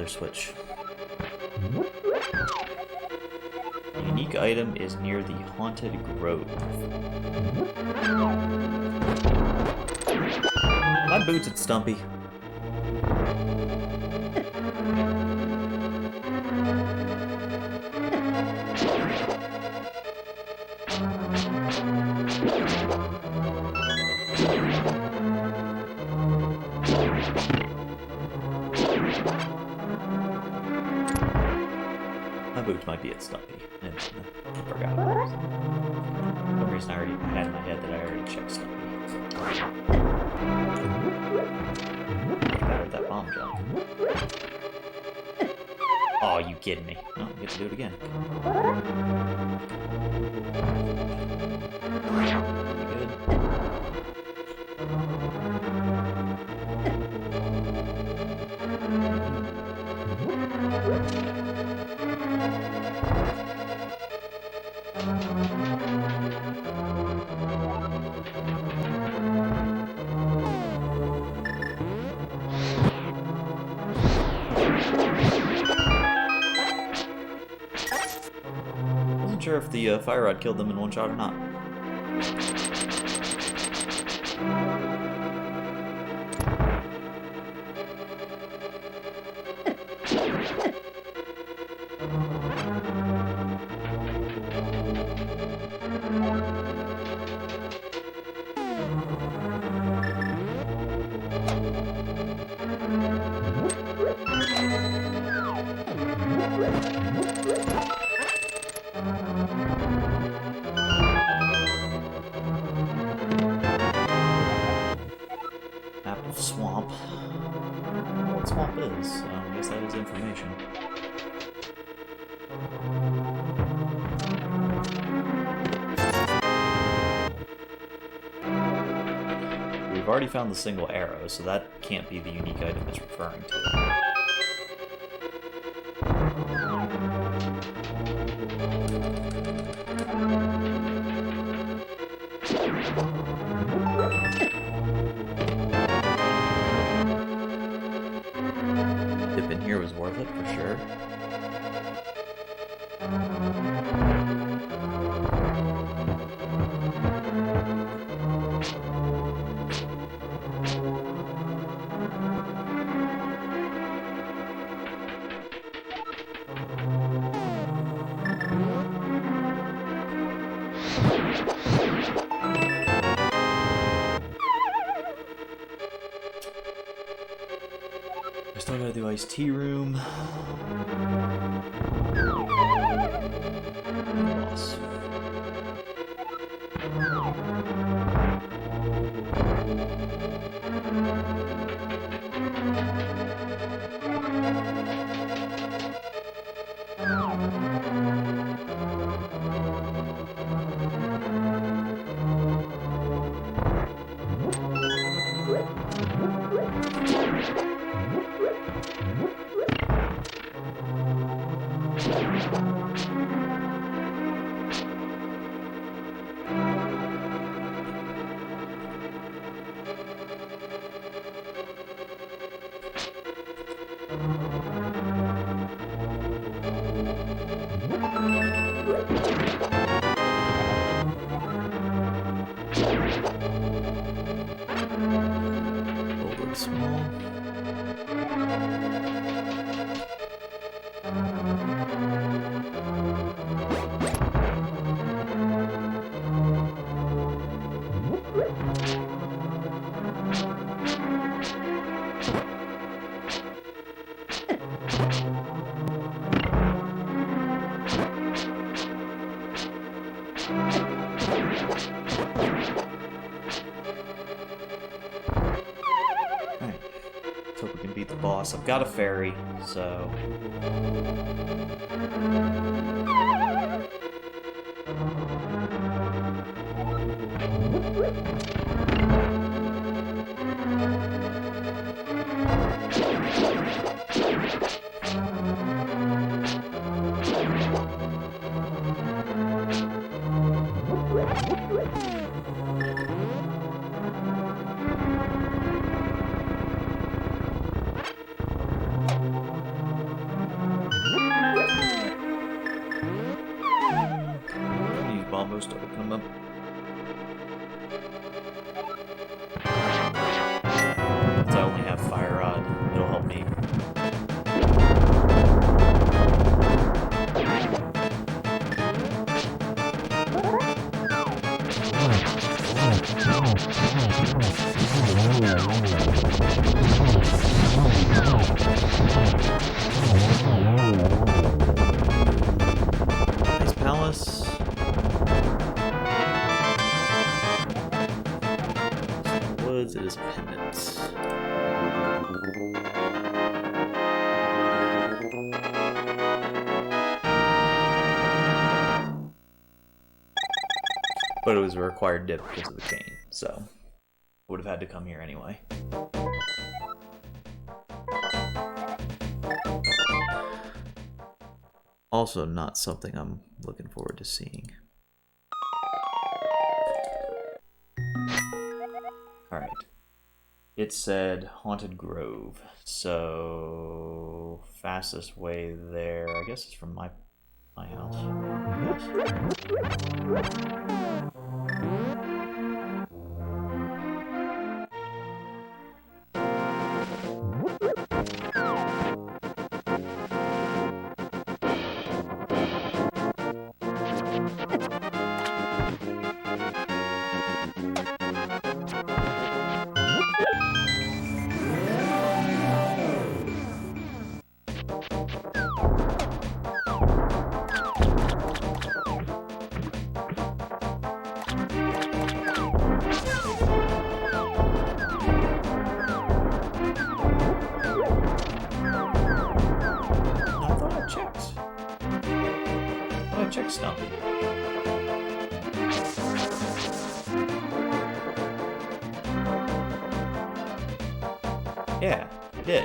[SPEAKER 1] Switch. The unique item is near the haunted grove. My boots at Stumpy. Boots might be at Stumpy. And I forgot about it. For some reason I already had in my head that I already checked Stumpy. Better at that bomb jump. Oh, you kidding me? No, I get to do it again. Good. Wasn't sure if the fire rod killed them in one shot or not. Swamp. What swamp is? I guess that is information. We've already found the single arrow, so that can't be the unique item it's referring to. Here was worth it for sure. I still gotta do iced tea room. Boss. Over small. Let's hope we can beat the boss. I've got a fairy, so... Almost open them up. Since I only have Fire Rod, it'll help me. Nice palace. It is a pendant. But it was a required dip because of the cane, so would have had to come here anyway. Also not something I'm looking forward to seeing. Alright. It said Haunted Grove, so fastest way there, I guess it's from my house. Check stuff. Yeah, I did.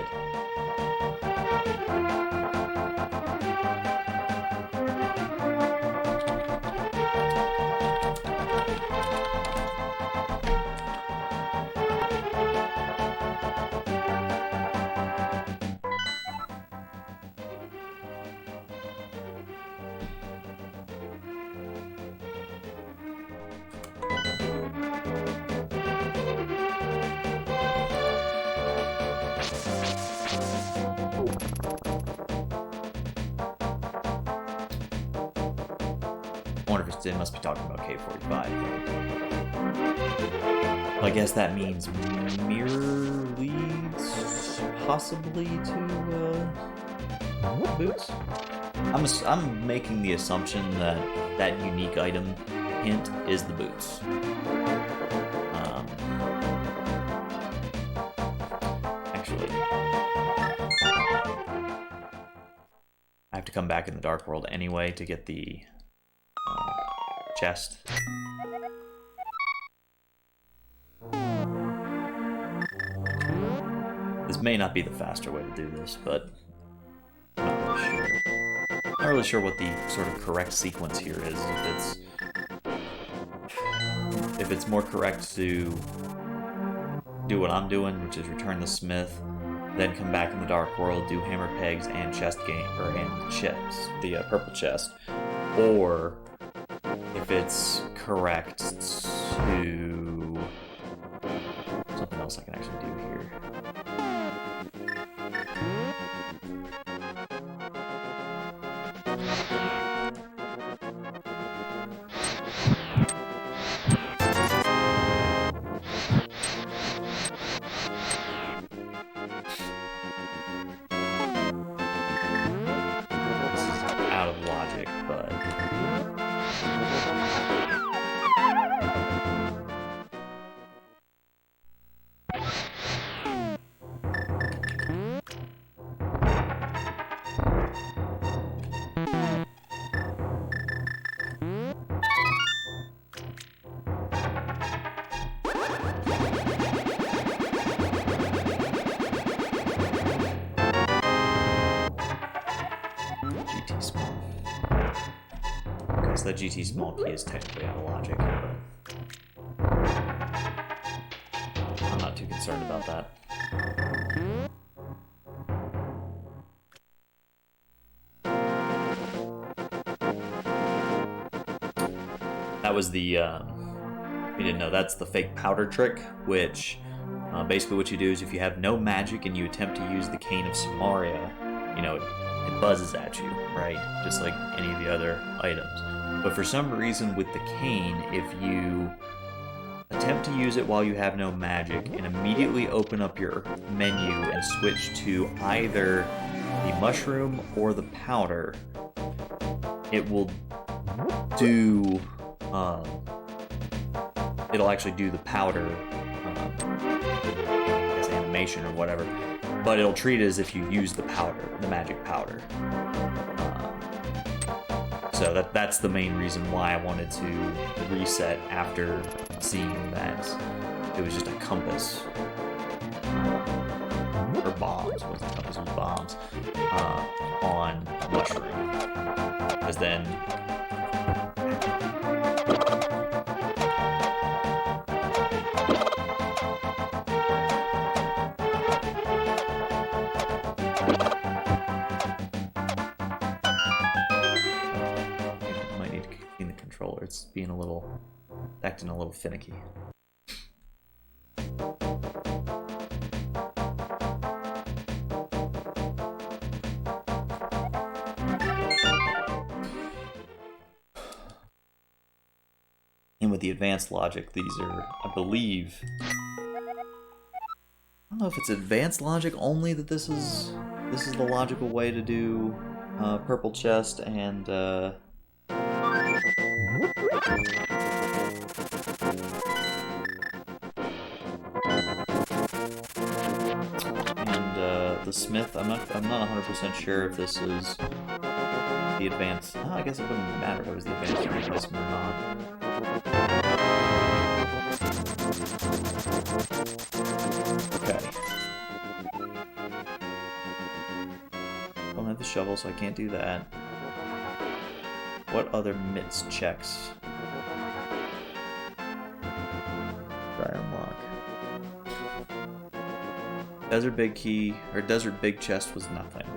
[SPEAKER 1] It must be talking about K45. Well, I guess that means mirror leads possibly to boots. I'm making the assumption that that unique item hint is the boots. Actually, I have to come back in the Dark World anyway to get the chest. This may not be the faster way to do this, but I'm not really sure. Not really sure what the sort of correct sequence here is. If it's more correct to do what I'm doing, which is return the smith, then come back in the Dark World, do hammer pegs and chest game, or and chips, the purple chest, or it's correct to something else I can actually do here. The GT small key is technically out of logic, but I'm not too concerned about that. That was the, if you didn't know, that's the fake powder trick, which basically what you do is if you have no magic and you attempt to use the Cane of Samaria, you know, it buzzes at you, right? Just like any of the other items. But for some reason with the cane, if you attempt to use it while you have no magic and immediately open up your menu and switch to either the mushroom or the powder, it will do, it'll actually do the powder, I guess animation or whatever, but it'll treat it as if you use the powder, the magic powder. So that's the main reason why I wanted to reset after seeing that it was just a compass. Or bombs, it wasn't a compass, it was bombs. On mushroom. Because then it's being acting a little finicky. And with the advanced logic, these are, I believe, I don't know if it's advanced logic only that this is the logical way to do purple chest and the smith. I'm not 100% sure if this is the advanced. Oh, I guess it wouldn't matter if it was the advanced replacement or not. Okay. Don't have the shovel, so I can't do that. What other mitts checks? Try unlock. Desert big key or desert big chest was nothing.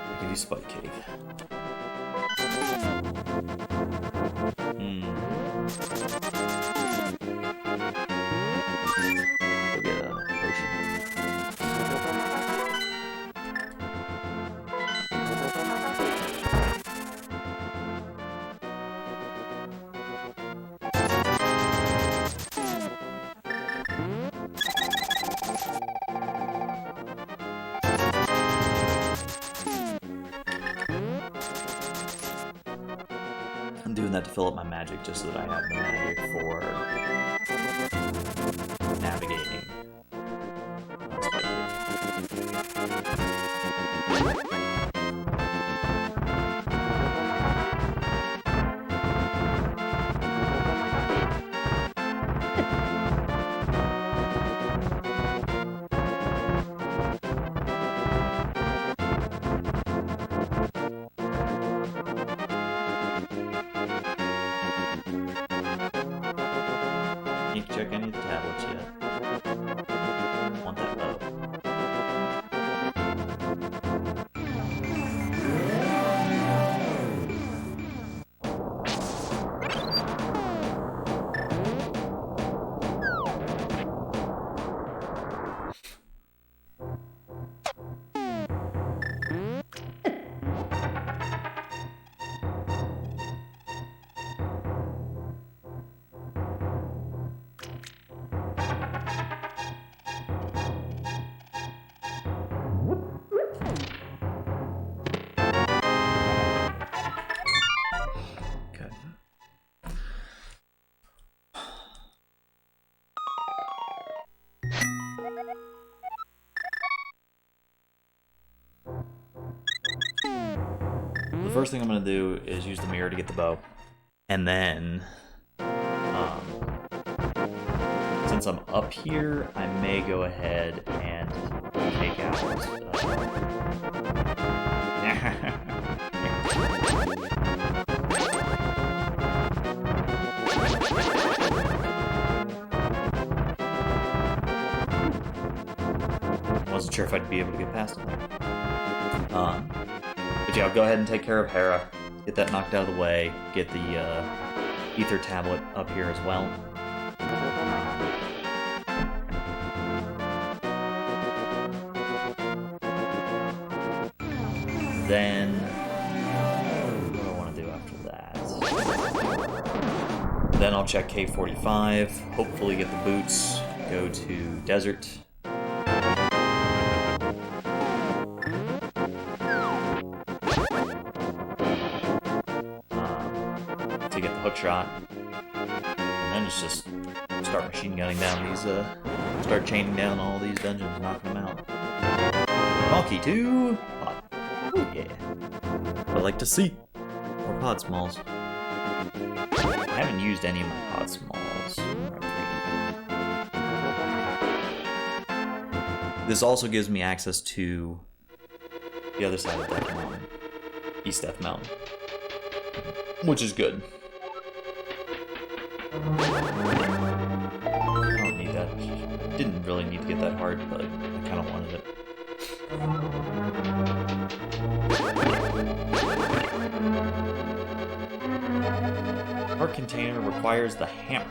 [SPEAKER 1] I can do Spike Cave. Go get a potion. I'm doing that to fill up my magic just so that I have the magic for navigating. Can't check any of the tablets yet. the first thing I'm going to do is use the mirror to get the bow. And then, since I'm up here, I may go ahead and take out... Wasn't sure if I'd be able to get past him there. But yeah, I'll go ahead and take care of Hera, get that knocked out of the way, get the ether tablet up here as well. Then, what do I want to do after that? Then I'll check K45, hopefully get the boots, go to Desert. To get the hook shot. And then it's just start machine gunning down these, start chaining down all these dungeons, knocking them out. Monkey 2! Ooh, yeah. I'd like to see more pod smalls. I haven't used any of my pod smalls. This also gives me access to the other side of Death Mountain, East Death Mountain, which is good. I don't need that. Didn't really need to get that hard, but I kind of wanted it. Our container requires the hammer.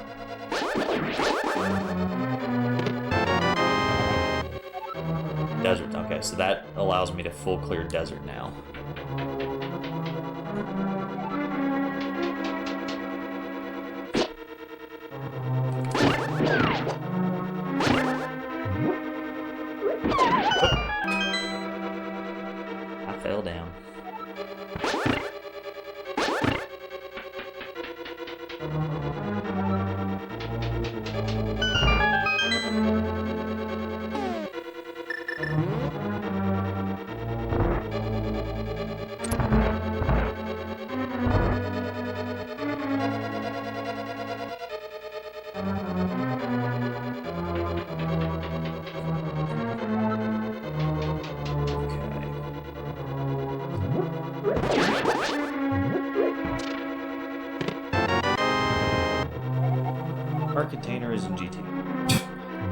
[SPEAKER 1] Desert, okay, so that allows me to full clear desert now. I fell down. Our container is in GT.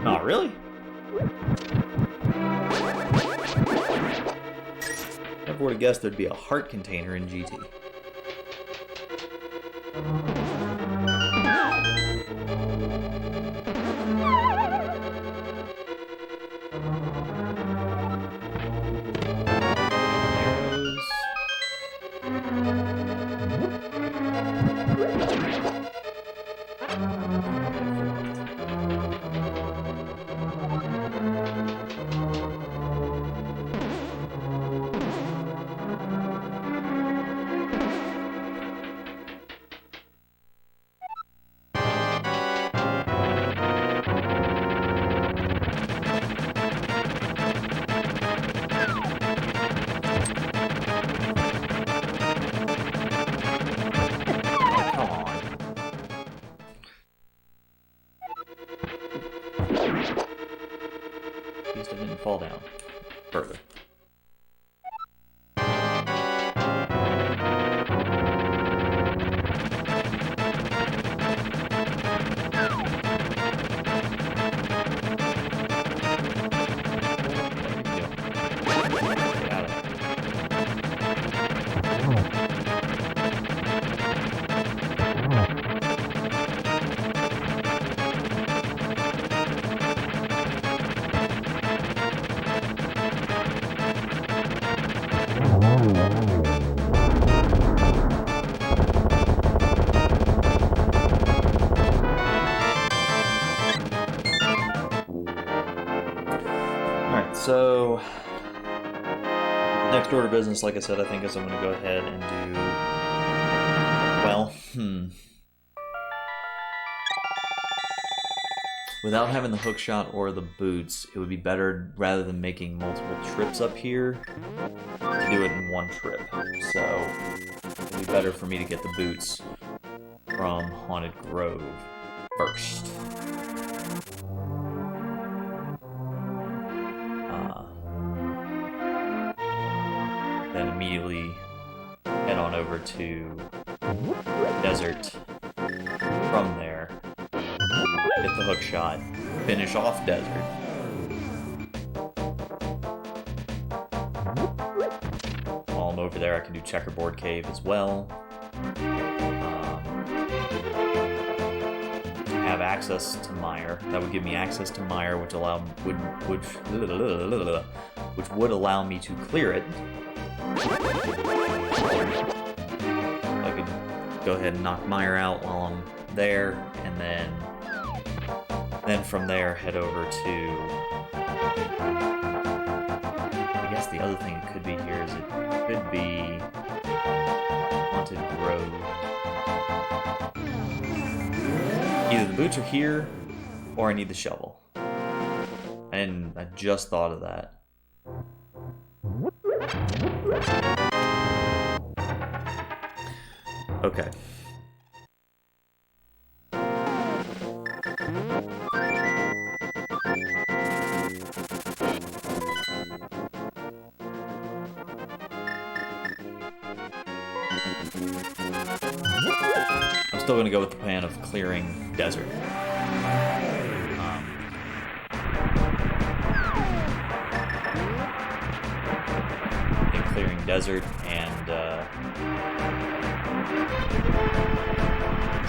[SPEAKER 1] Not really? Never would have guessed there'd be a heart container in GT. Didn't fall down. Perfect. So, next order of business, like I said, I think is I'm going to go ahead and do, well, without having the hook shot or the boots, it would be better, rather than making multiple trips up here, to do it in one trip. So it would be better for me to get the boots from Haunted Grove first. Then immediately head on over to Desert. From there, get the hook shot, finish off Desert. While I'm over there, I can do Checkerboard Cave as well. Have access to Mire. That would give me access to Mire, which would allow me to clear it. I could go ahead and knock Mire out while I'm there, and then from there head over to, I guess the other thing it could be here is it could be Haunted Grove. Either the boots are here, or I need the shovel. And I just thought of that. Okay. I'm still going to go with the plan of clearing Desert. Clearing Desert and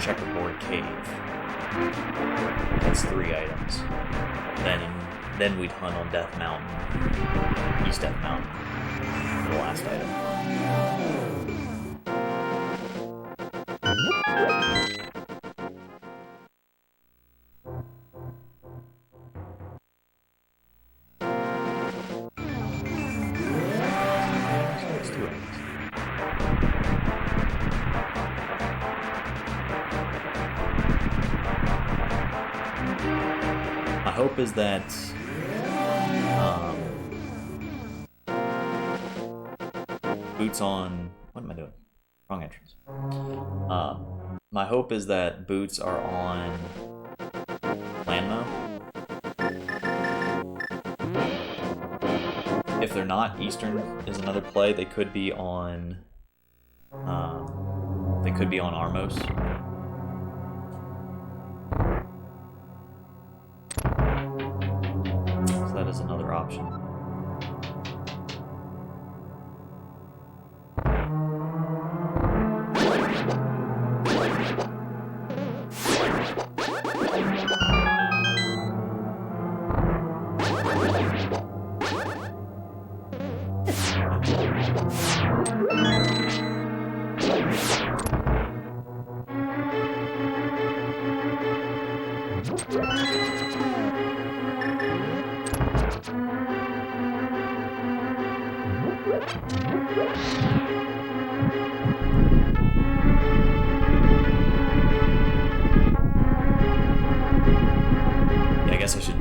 [SPEAKER 1] Checkerboard Cave. That's 3 items. Then we'd hunt on Death Mountain, East Death Mountain, for the last item. My hope is that boots on... What am I doing? Wrong entrance. My hope is that boots are on Landmo. If they're not, Eastern is another play. They could be on... Armos. So that is another option.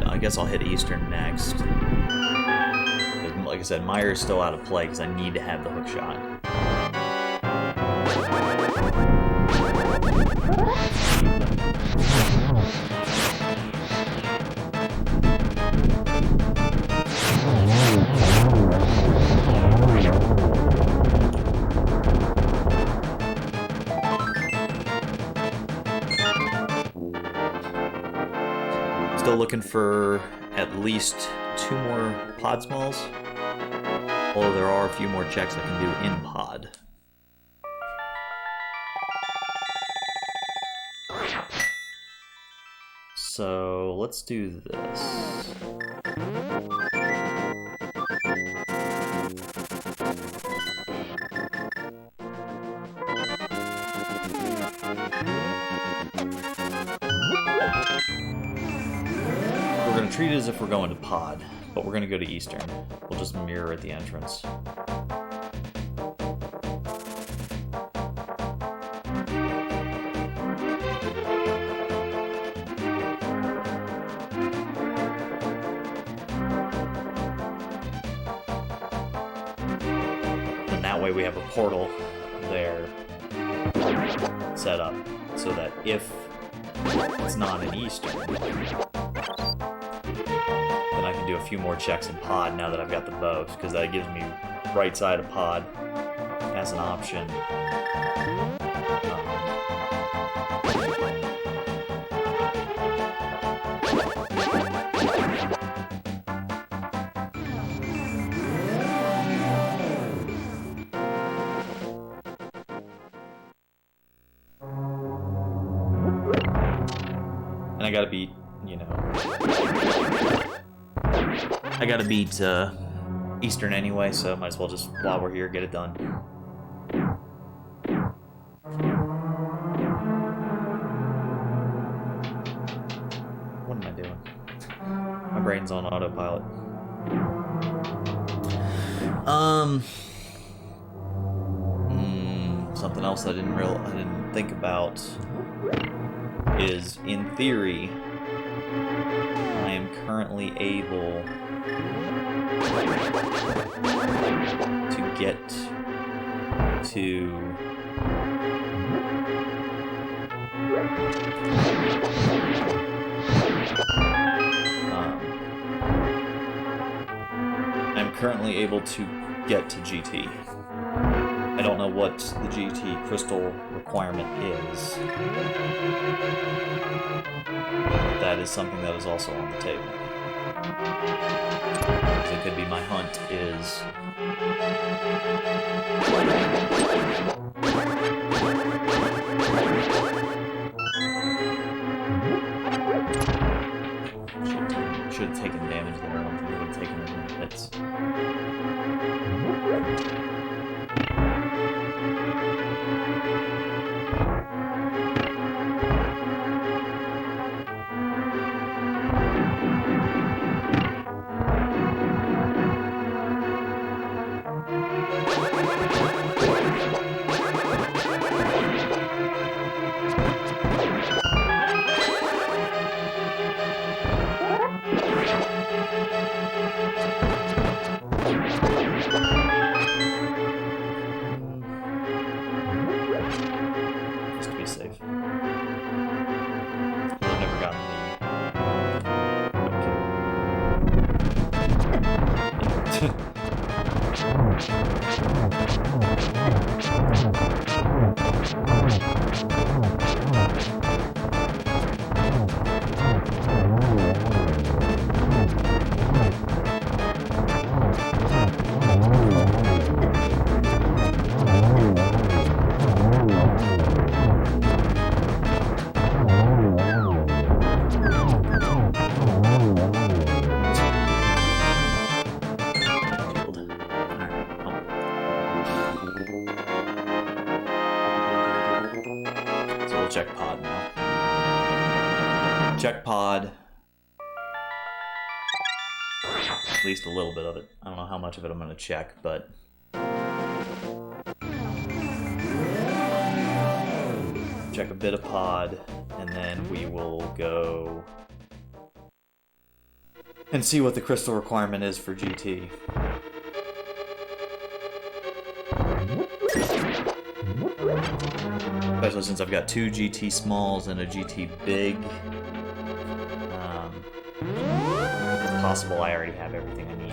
[SPEAKER 1] I guess I'll hit Eastern next. Like I said, Mire is still out of play because I need to have the hook shot. Still looking for at least 2 more pod smalls. Although there are a few more checks I can do in pod. So let's do this. We're going to treat it as if we're going to pod, but we're going to go to Eastern. We'll just mirror at the entrance. that way we have a portal there set up so that if it's not an Eastern, then I can do a few more checks in pod now that I've got the bows, because that gives me right side of pod as an option. And I gotta beat, you know, I gotta beat Eastern anyway, so might as well just, while we're here, get it done. What am I doing? My brain's on autopilot. Something else I didn't think about is, in theory, I am currently able to get to I'm currently able to get to GT. I don't know what the GT crystal requirement is. But that is something that is also on the table. Because it could be my hunt is... Should have taken damage there. I don't think it would have taken as many hits. Just to be safe. I've never gotten the... check pod now. Check pod. At least a little bit of it. I don't know how much of it I'm going to check, but... check a bit of pod, and then we will go... and see what the crystal requirement is for GT. Especially since I've got two GT smalls and a GT big. It's possible I already have everything I need.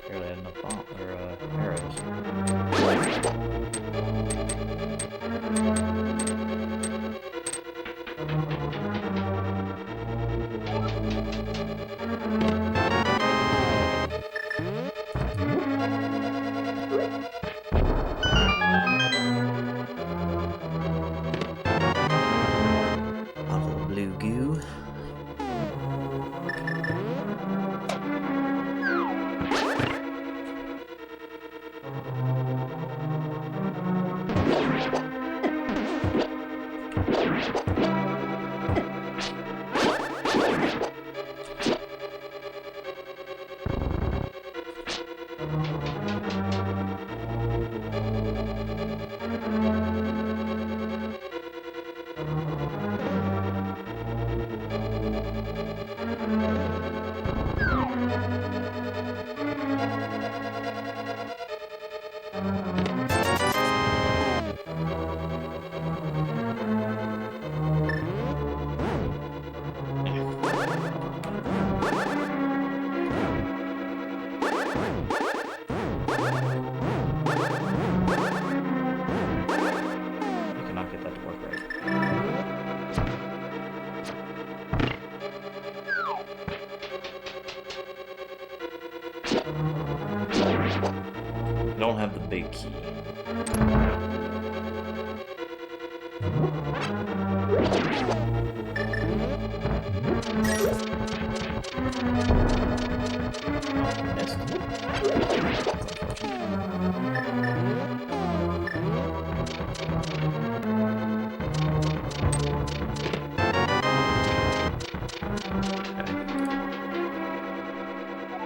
[SPEAKER 1] Barely had enough arrows. Bottle of blue goo. I don't have the big key.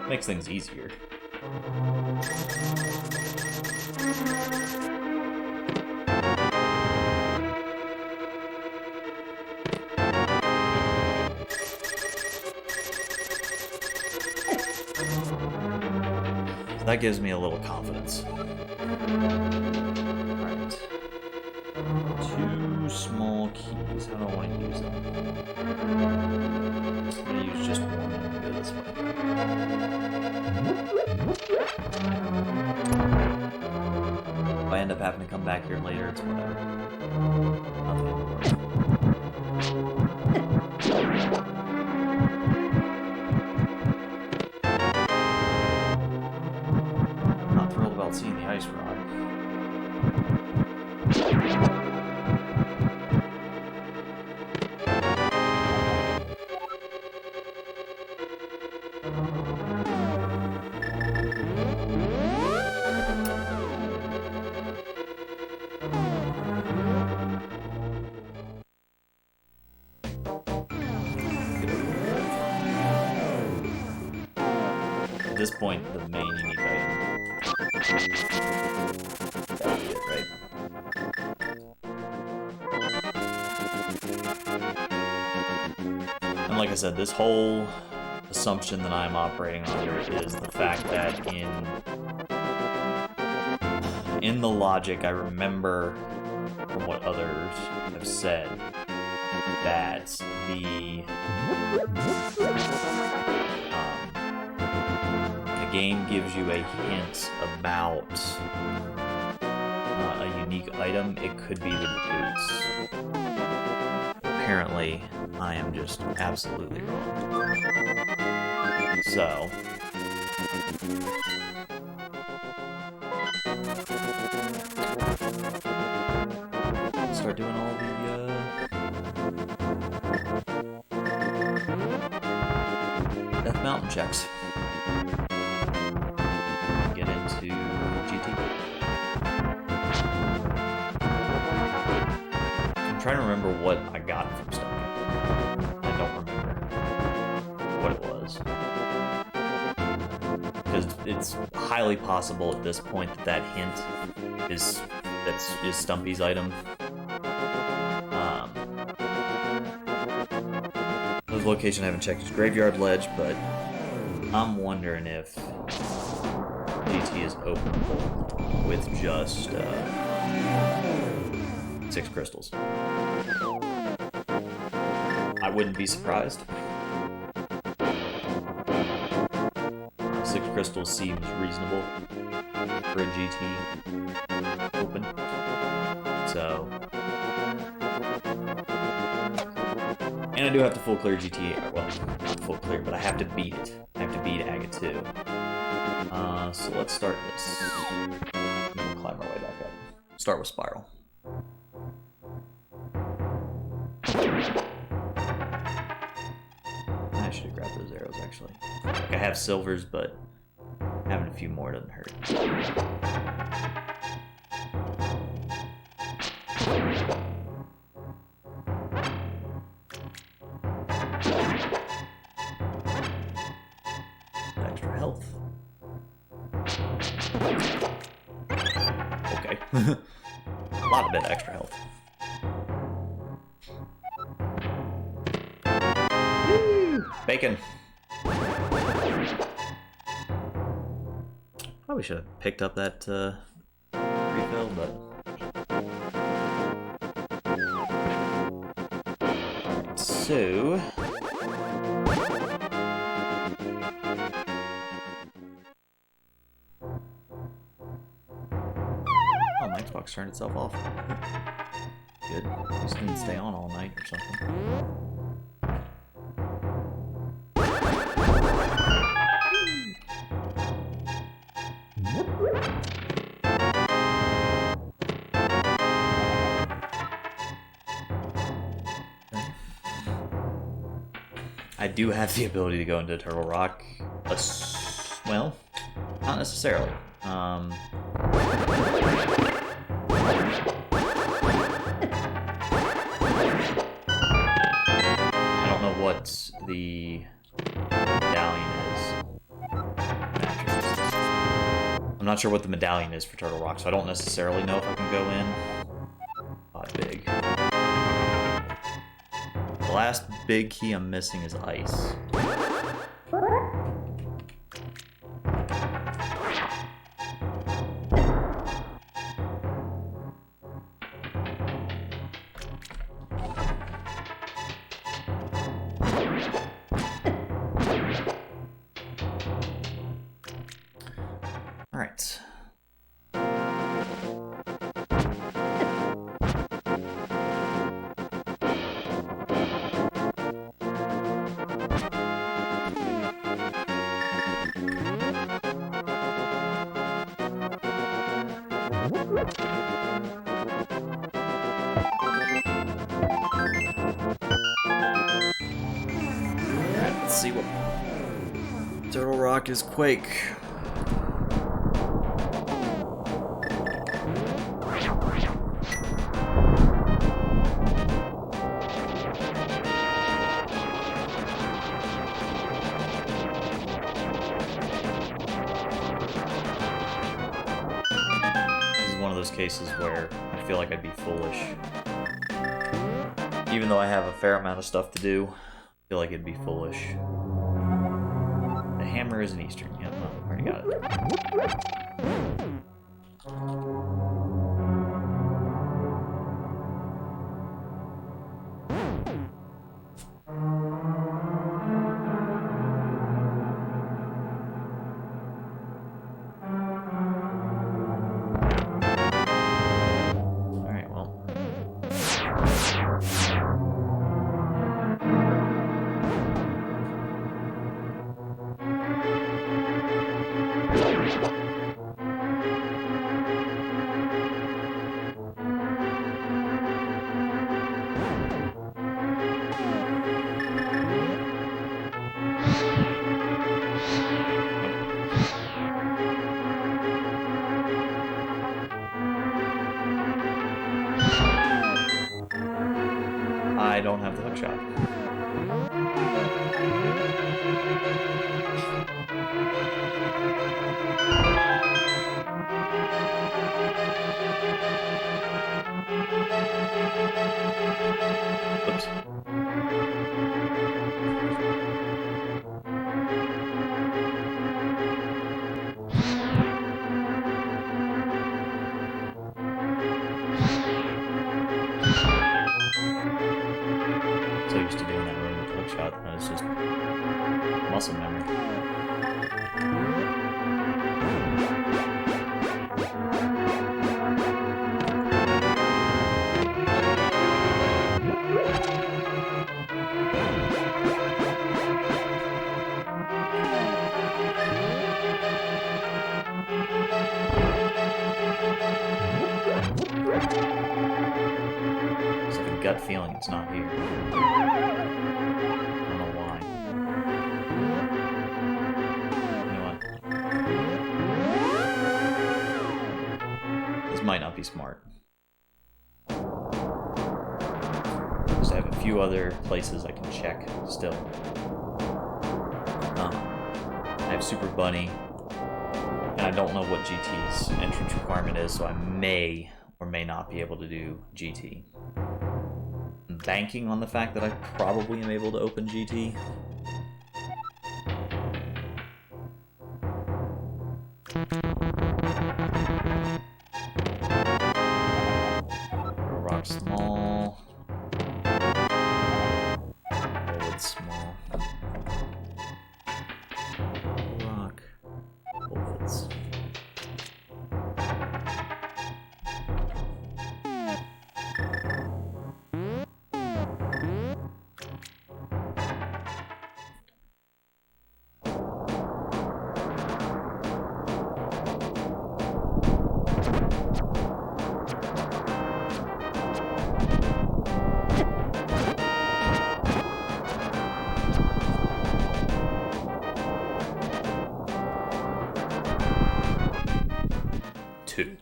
[SPEAKER 1] Makes things easier. So that gives me a little confidence. Alright. 2 small keys. How do I want to use them? I'm going to use just one and go this way. If I end up having to come back here later, it's whatever. Nothing in the world. Not thrilled about seeing the ice rod. At this point, the main unique item. That'll be it, right? And like I said, this whole assumption that I'm operating under is the fact that in the logic, I remember from what others have said that the game gives you a hint about a unique item. It could be the boots. Apparently, I am just absolutely wrong. So, start doing all the Death Mountain checks. Get into GT. I'm trying to remember what I got from stuff. I don't remember what it was. Because it's highly possible at this point that that hint is Stumpy's item. The location I haven't checked is Graveyard Ledge, but I'm wondering if GT is openable with just 6 crystals. I wouldn't be surprised. 6 crystals seems reasonable for a GT open. So, and I do have to full clear GTA. Well, not full clear, but I have to beat it. I have to beat Aga 2. So let's start this. We'll climb our way back up. Start with Spiral. I should have grabbed those arrows, actually. Like I have silvers, but having a few more doesn't hurt. Extra health. Okay. A lot of bit extra health. Woo! Bacon. Probably should have picked up that refill, but... Alright, so... Oh, my Xbox turned itself off. Good. Just didn't stay on all night or something. I do have the ability to go into Turtle Rock. Well, not necessarily. I don't know what the medallion is. I'm not sure what the medallion is for Turtle Rock, so I don't necessarily know if I can go in. Not big. The last big key I'm missing is ice. All right. Let's see what Turtle Rock is Quake. This is one of those cases where I feel like I'd be foolish. Even though I have a fair amount of stuff to do, I feel like it'd be foolish. The hammer is an Eastern. Yep, no, already got it. Alright, well. I don't have the hook shot. Oops. So used to doing that room with the hook shot, and it's just muscle memory. It's like a gut feeling it's not here. I don't know why. You know what? This might not be smart. Because I have a few other places I can check still. I have Super Bunny, and I don't know what GT's entrance requirement is, so I may or may not be able to do GT. I'm banking on the fact that I probably am able to open GT. Rock. Wolfits. Two.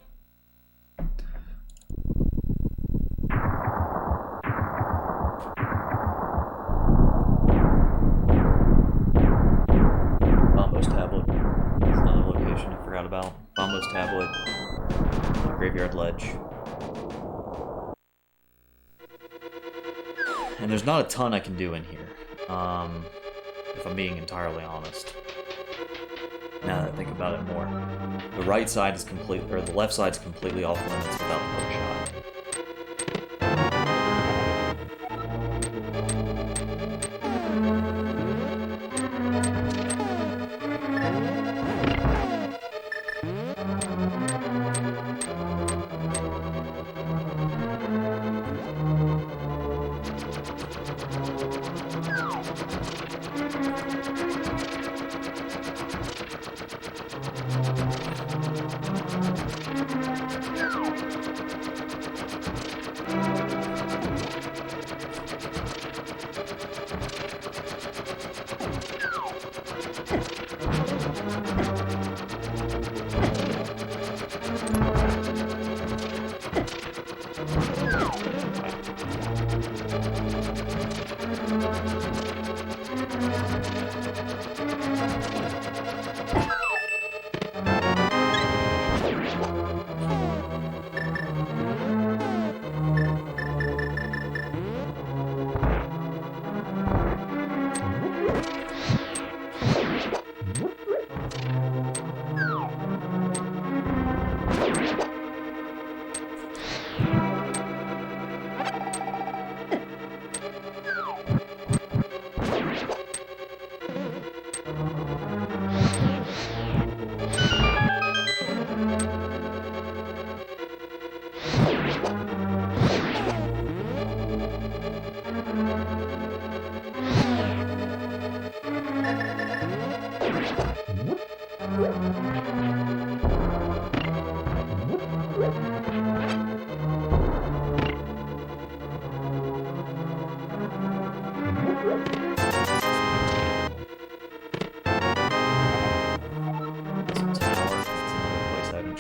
[SPEAKER 1] Bombo's Tablet. That's another location I forgot about. Bombo's Tablet. Graveyard Ledge. And there's not a ton I can do in here. If I'm being entirely honest. Now that I think about it more. The right side is completely, or the left side is completely off limits without a hook shot.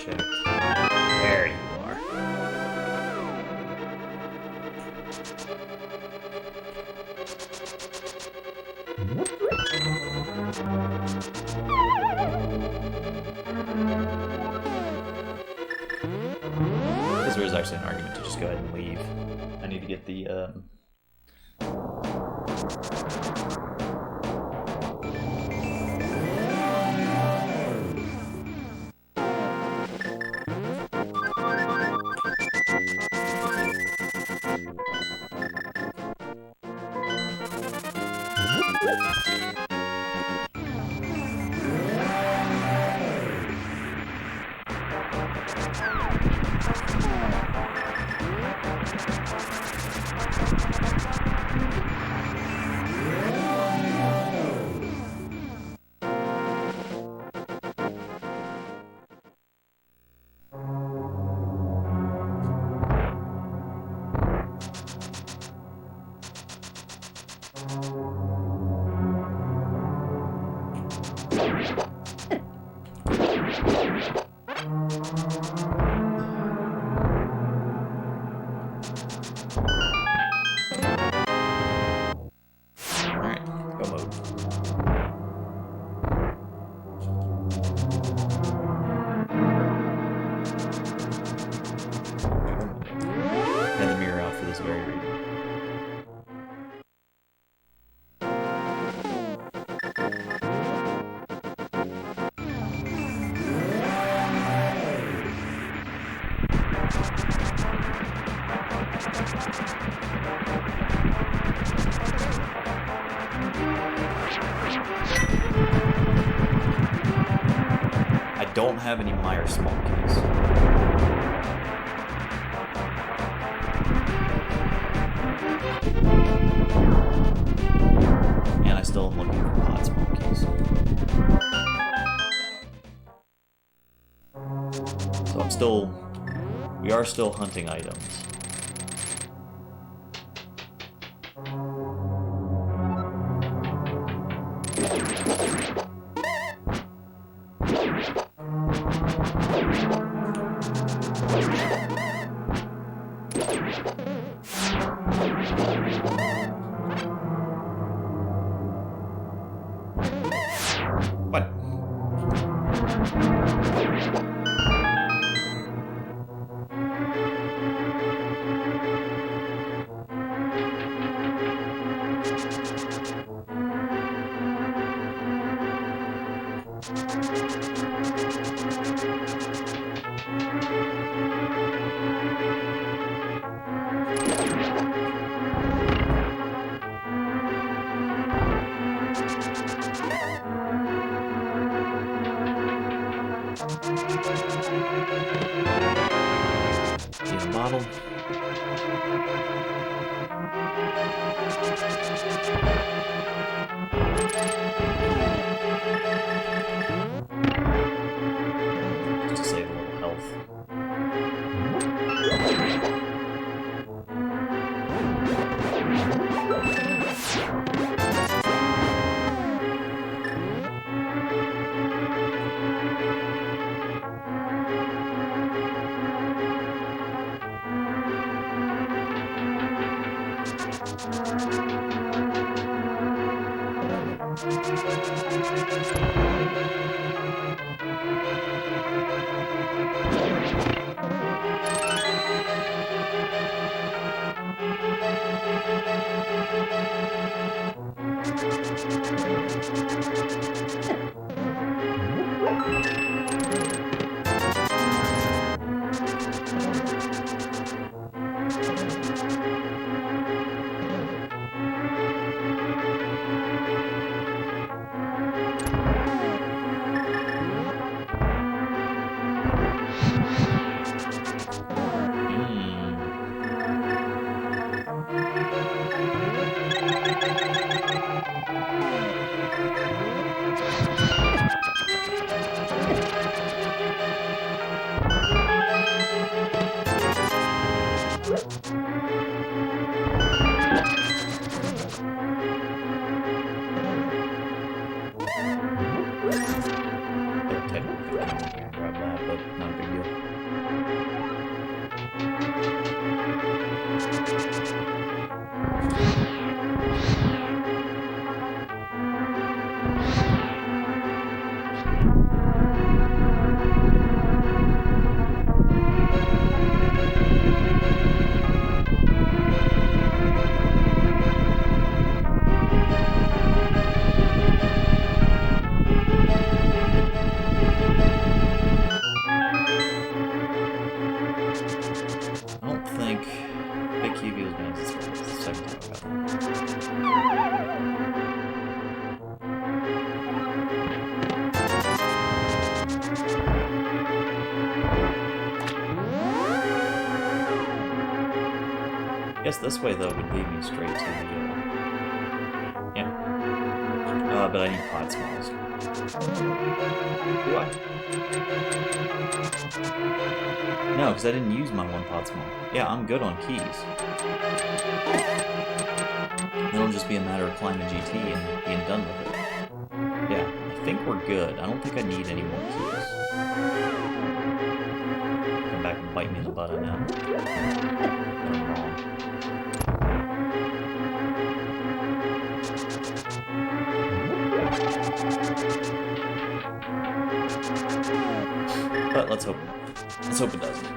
[SPEAKER 1] There you are. Because there is actually an argument to just go ahead and leave. I need to get the I don't have any Meyer small keys. And I still am looking for pod small keys. So we are still hunting items. What? Need a bottle. Just to save a little health. I guess this way, though, would lead me straight to the, yeah. But I need pod smalls. Do I? No, because I didn't use my one pod small. Yeah, I'm good on keys. It'll just be a matter of climbing GT and being done with it. Yeah, I think we're good. I don't think I need any more keys. Come back and bite me in the butt, I know. I'm wrong. But let's hope it doesn't.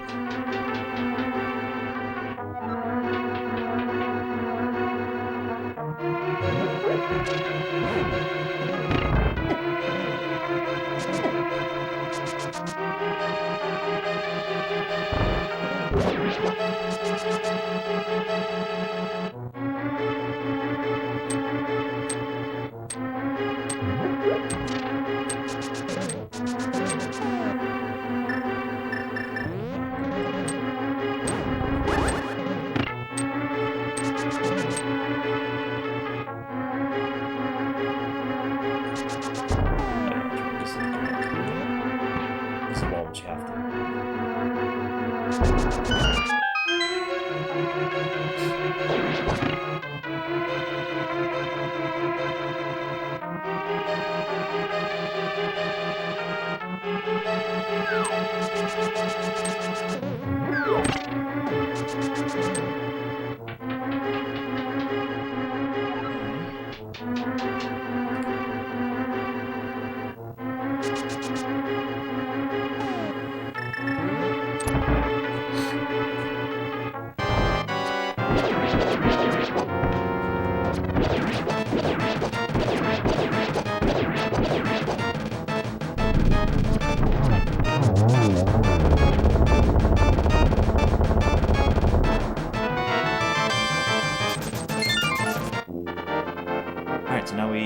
[SPEAKER 1] Alright, so now we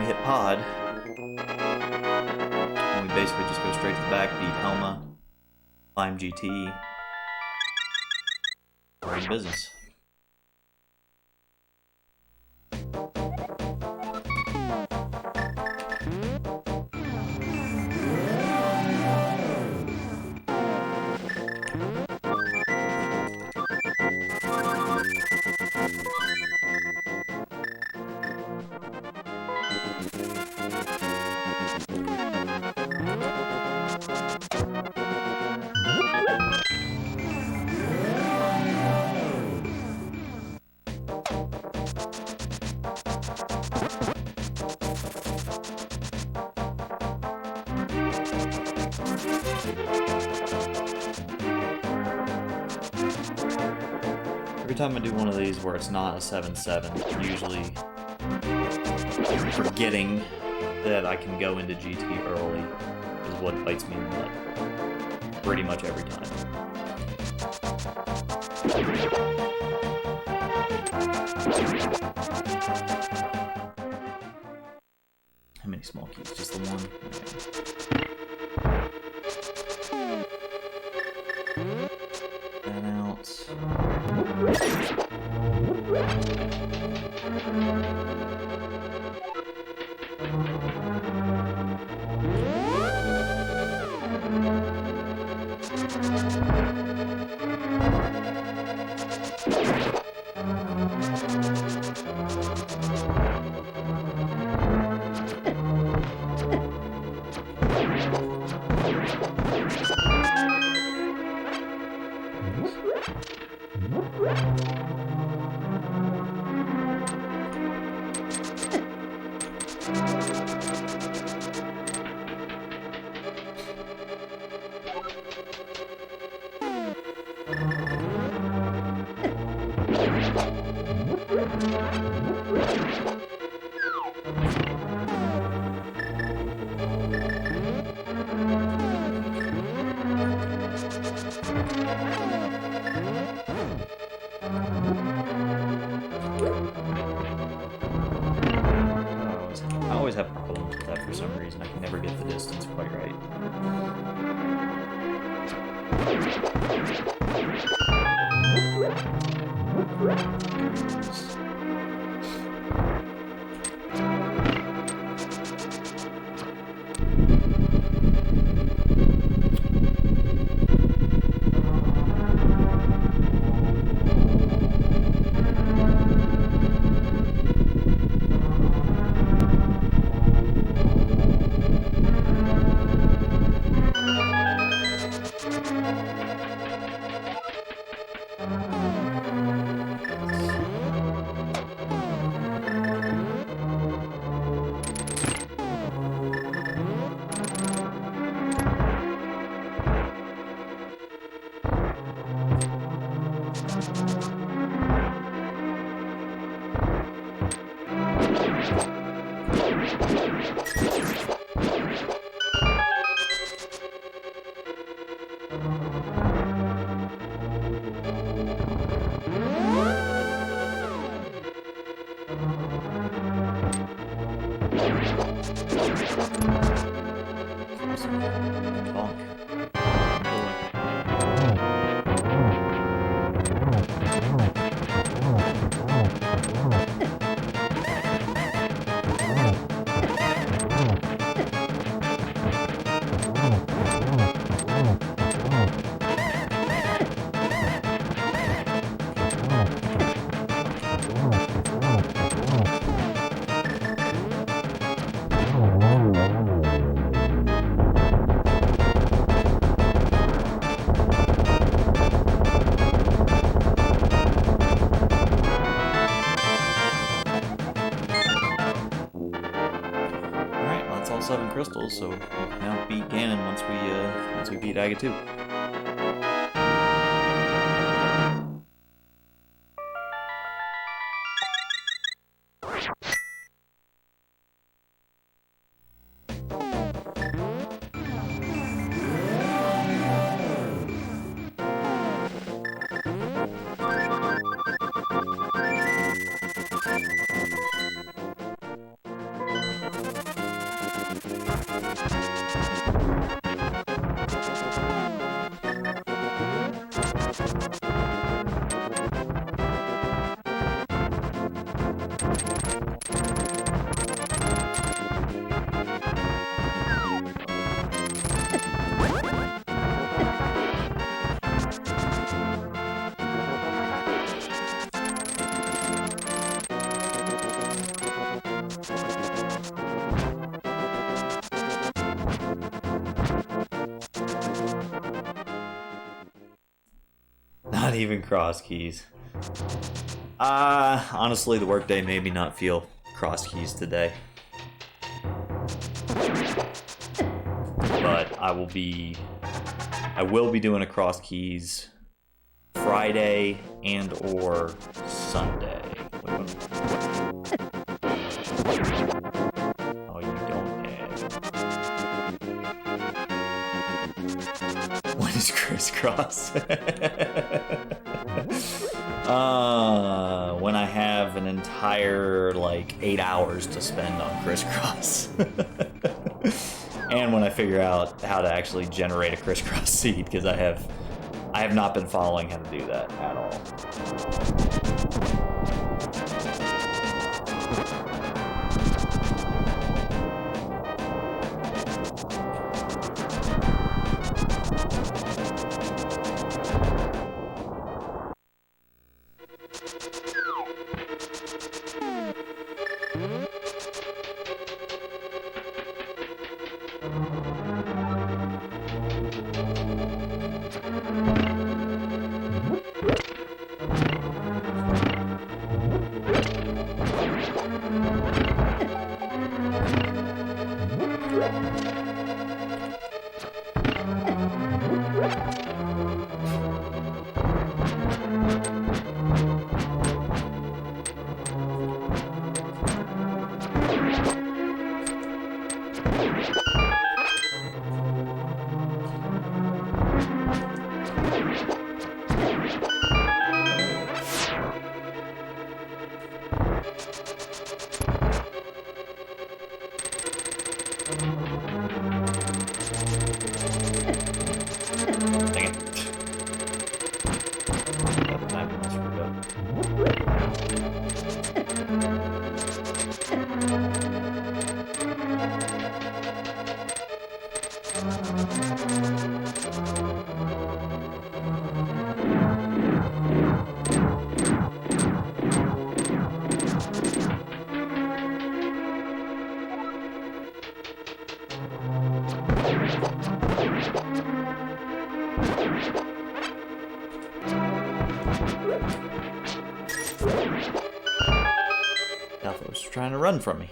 [SPEAKER 1] hit pod. And we basically just go straight to the back, beat Helma, climb GT. We're in business. Every time I do one of these where it's not a 7-7, usually forgetting that I can go into GT early is what bites me in the butt. Pretty much every time. How many small keys? Just the one? Okay. That out. I always have problems with that for some reason. I can never get the distance quite right. 7 crystals, so we can now beat Ganon once we beat Aga 2. Not even cross keys. Honestly, the workday made me not feel cross keys today. But I will be doing a cross keys Friday and or Sunday. Oh, you don't care. What is crisscross? When I have an entire, 8 hours to spend on crisscross. And when I figure out how to actually generate a crisscross seed, because I have not been following how to do that at all. Was trying to run from me.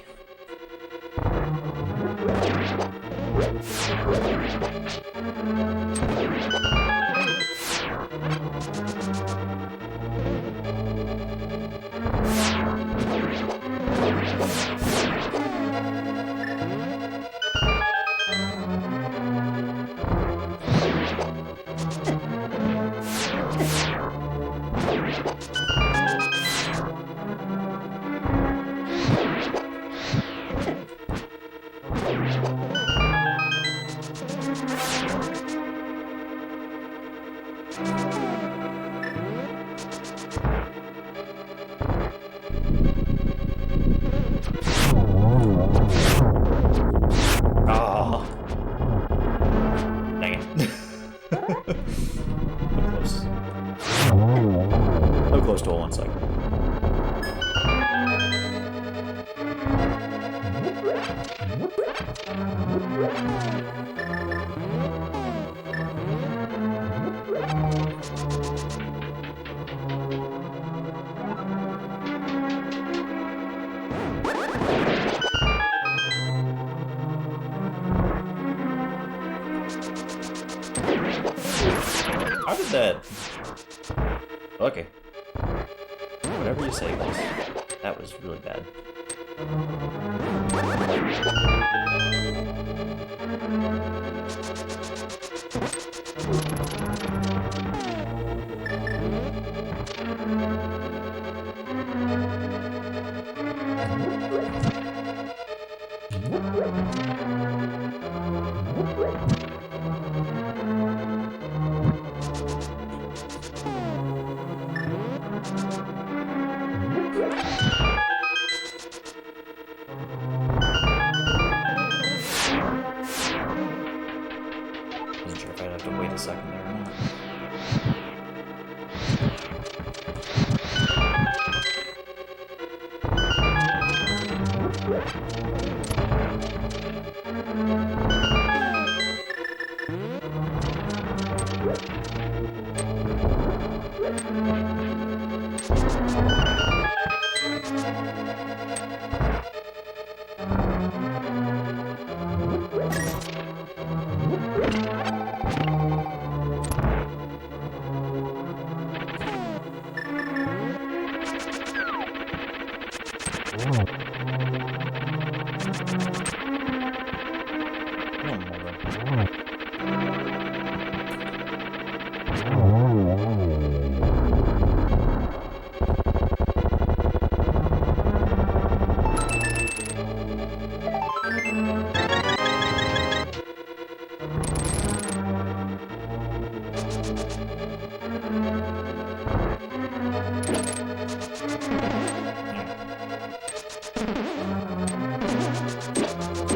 [SPEAKER 1] Close to a 1 cycle. How did that... Okay. Whatever you say, guys. That was really bad. Wasn't sure if I'd have to wait a second there or not.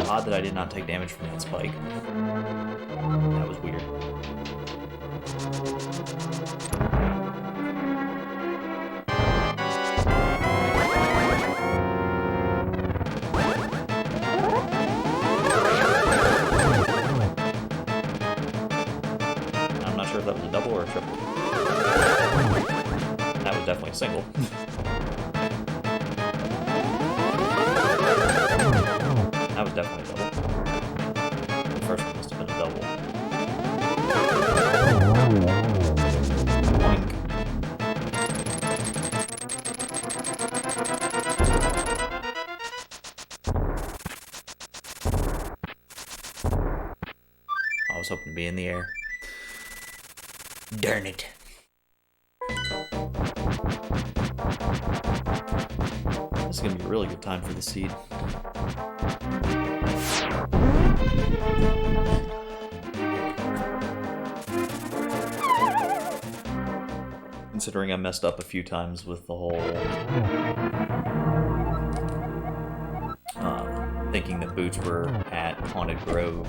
[SPEAKER 1] Odd that I did not take damage from that spike. That was weird. I'm not sure if that was a double or a triple. That was definitely a single. That was definitely a double. The first one must have been a double. Boink. I was hoping to be in the air. Darn it. This is going to be a really good time for the seed. Considering I messed up a few times with the whole thinking the boots were at Haunted Grove.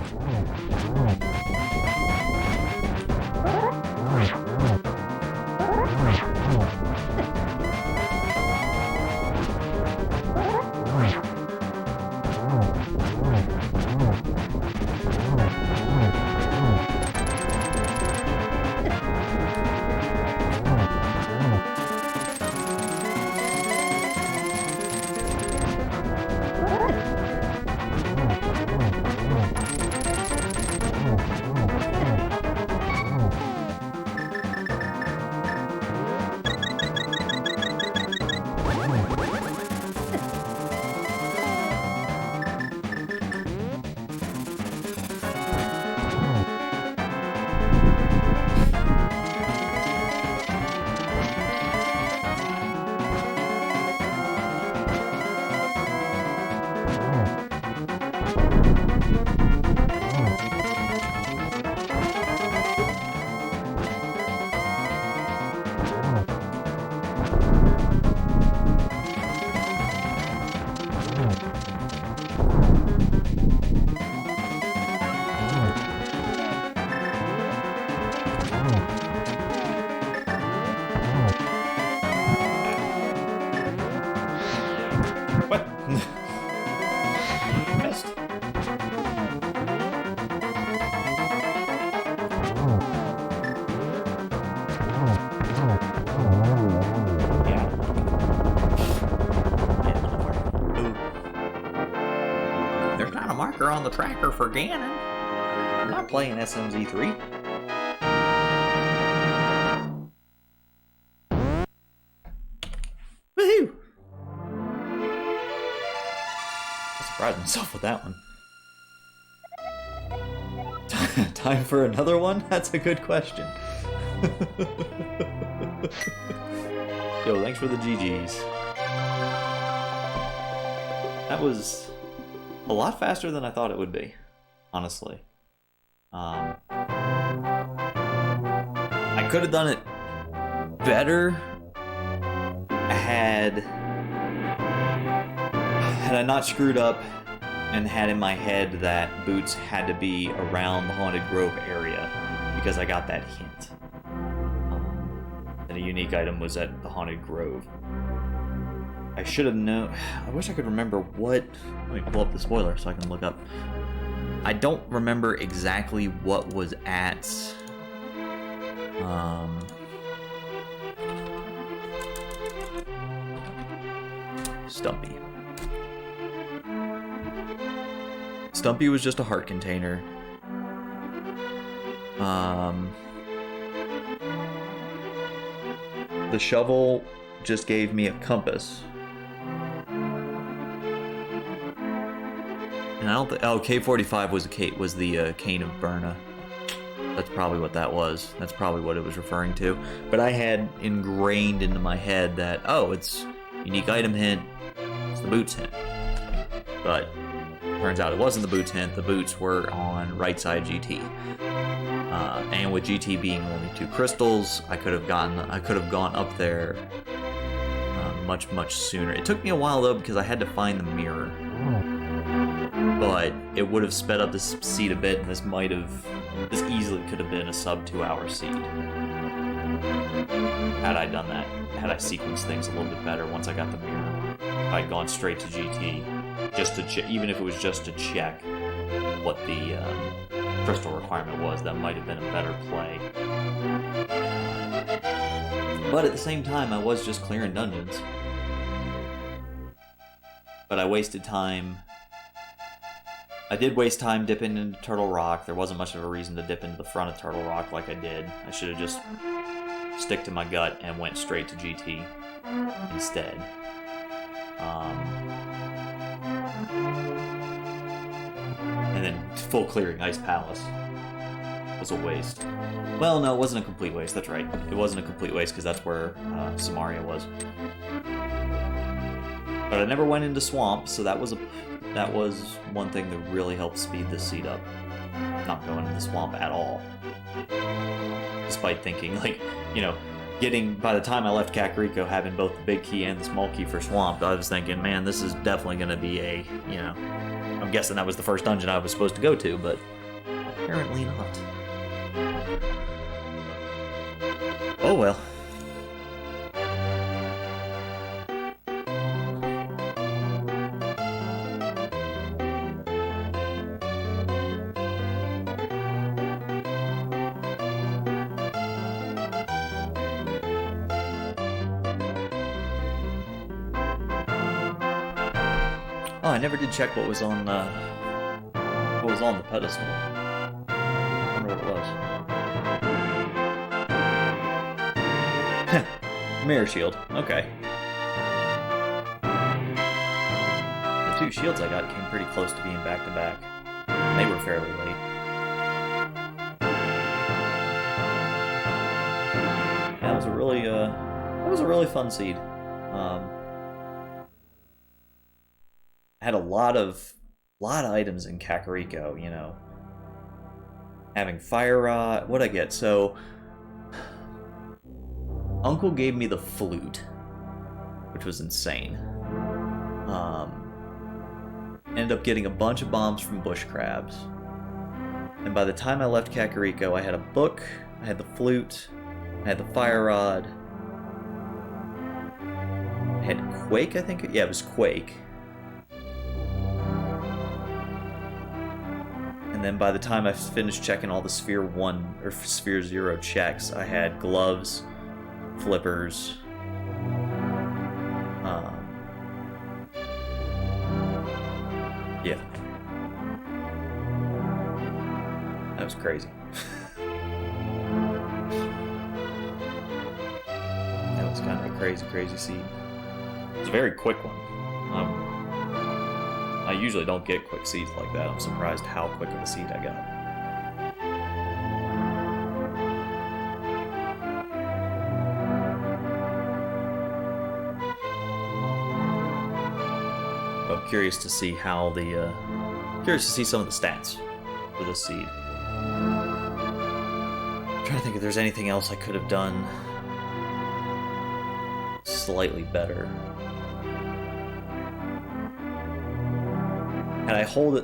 [SPEAKER 1] On the tracker for Ganon. I'm not playing SMZ3. I surprised myself with that one. Time for another one? That's a good question. Yo, thanks for the GGs. That was a lot faster than I thought it would be, honestly. I could have done it better had I not screwed up and had in my head that boots had to be around the Haunted Grove area, because I got that hint. And a unique item was at the Haunted Grove. I should have known. I wish I could remember what. Let me pull up the spoiler so I can look up. I don't remember exactly what was at. Stumpy. Stumpy was just a heart container. The shovel just gave me a compass. And I don't think. Oh, K45 was the Cane of Burna. That's probably what that was. That's probably what it was referring to. But I had ingrained into my head that, oh, it's unique item hint. It's the boots hint. But turns out it wasn't the boots hint. The boots were on right side GT. And with GT being only 2 crystals, I could have gone up there much sooner. It took me a while though because I had to find the mirror. But it would have sped up this seed a bit, and this easily could have been a sub 2 hour seed. Had I done that, had I sequenced things a little bit better once I got the mirror. If I'd gone straight to GT, just to even if it was just to check what the crystal requirement was, that might have been a better play. But at the same time, I was just clearing dungeons. But I wasted time. I did waste time dipping into Turtle Rock. There wasn't much of a reason to dip into the front of Turtle Rock like I did. I should have just stick to my gut and went straight to GT instead. And then full clearing Ice Palace was a waste. Well, no, it wasn't a complete waste. That's right. It wasn't a complete waste because that's where Samaria was. But I never went into Swamp, so that was one thing that really helped speed this seed up. Not going into the Swamp at all. Despite thinking, like, you know, by the time I left Kakariko, having both the big key and the small key for Swamp, I was thinking, man, this is definitely going to be I'm guessing that was the first dungeon I was supposed to go to, but apparently not. Oh well. Oh, I never did check what was on the pedestal. I wonder what it was. Mirror shield. Okay. The 2 shields I got came pretty close to being back to back. They were fairly late. That was a really fun seed. Had a lot of items in Kakariko, you know. Having Fire Rod, what'd I get? So Uncle gave me the Flute, which was insane. Ended up getting a bunch of bombs from bush crabs. And by the time I left Kakariko, I had a book, I had the Flute, I had the Fire Rod, I had Quake, I think. Yeah, it was Quake. And then by the time I finished checking all the Sphere 1 or Sphere 0 checks, I had gloves, flippers, yeah. That was crazy. That was kind of a crazy seed. It was a very quick one. I usually don't get quick seeds like that. I'm surprised how quick of a seed I got. I'm curious to see how the curious to see some of the stats for this seed. I'm trying to think if there's anything else I could have done slightly better.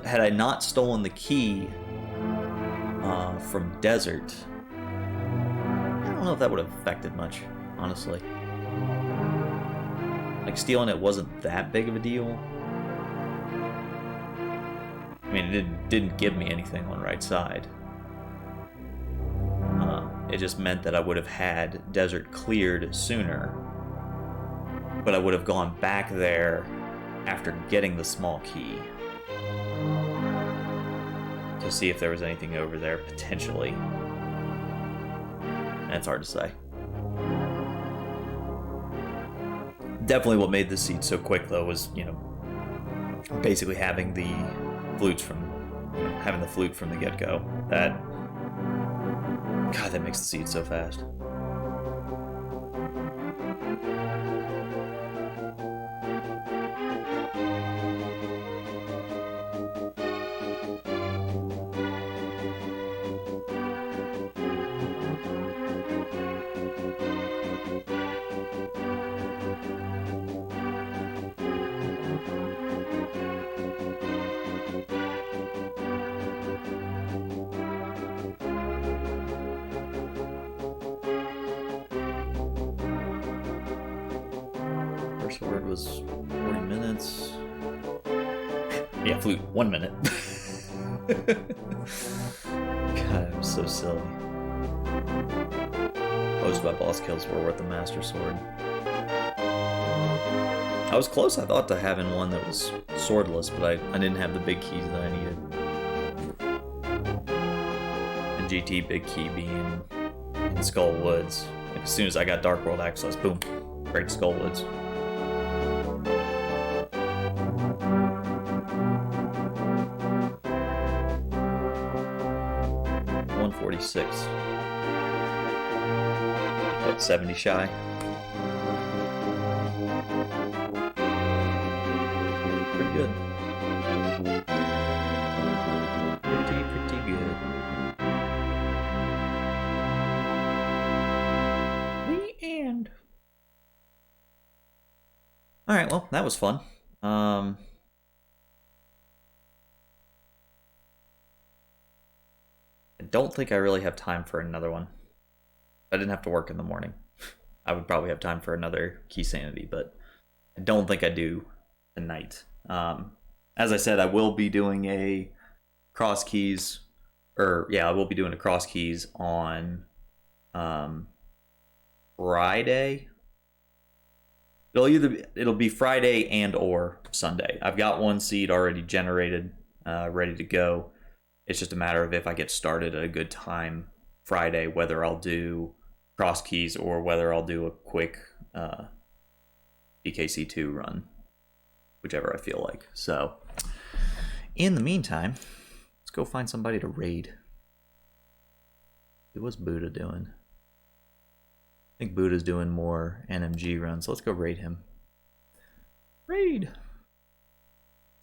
[SPEAKER 1] Had I not stolen the key from Desert, I don't know if that would have affected much, honestly. Like, stealing it wasn't that big of a deal. I mean, it didn't give me anything on right side. It just meant that I would have had Desert cleared sooner, but I would have gone back there after getting the small key to see if there was anything over there, potentially. That's hard to say. Definitely what made this seed so quick, though, was, you know, basically having the flutes from, having the flute from the get-go. God, that makes the seed so fast. First word was 40 minutes. Yeah, Flute, 1 minute. God, I'm so silly. Most of my boss kills were worth the Master Sword. I was close, I thought, to having one that was swordless, but I didn't have the big keys that I needed. And GT big key being in Skull Woods. Like, as soon as I got Dark World access, boom, right to Skull Woods. What, 70 shy? Pretty good. Pretty good. The end. Alright, well, that was fun. I don't think I really have time for another one. I didn't have to work in the morning. I would probably have time for another Keysanity, but I don't think I do tonight. As I said, I will be doing a cross keys, I will be doing a cross keys on Friday. It'll be Friday and or Sunday. I've got one seed already generated, ready to go. It's just a matter of if I get started at a good time Friday, whether I'll do cross keys or whether I'll do a quick DKC2 run, whichever I feel like. So, in the meantime, let's go find somebody to raid. What's Buddha doing? I think Buddha's doing more NMG runs, so let's go raid him. Raid!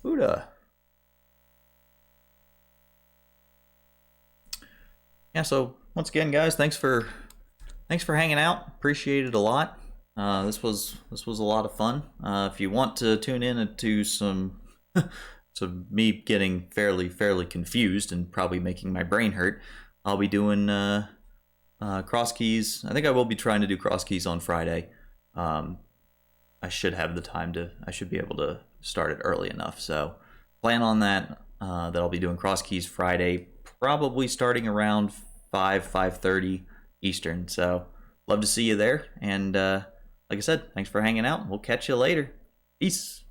[SPEAKER 1] Buddha! Yeah, so once again, guys, thanks for hanging out. Appreciate it a lot. This was a lot of fun. If you want to tune in to some me getting fairly confused and probably making my brain hurt, I'll be doing cross keys. I think I will be trying to do cross keys on Friday. I should have the time to. I should be able to start it early enough. So plan on that. That I'll be doing cross keys Friday, probably starting around 5:30 Eastern. So love to see you there. And like I said, thanks for hanging out. We'll catch you later. Peace.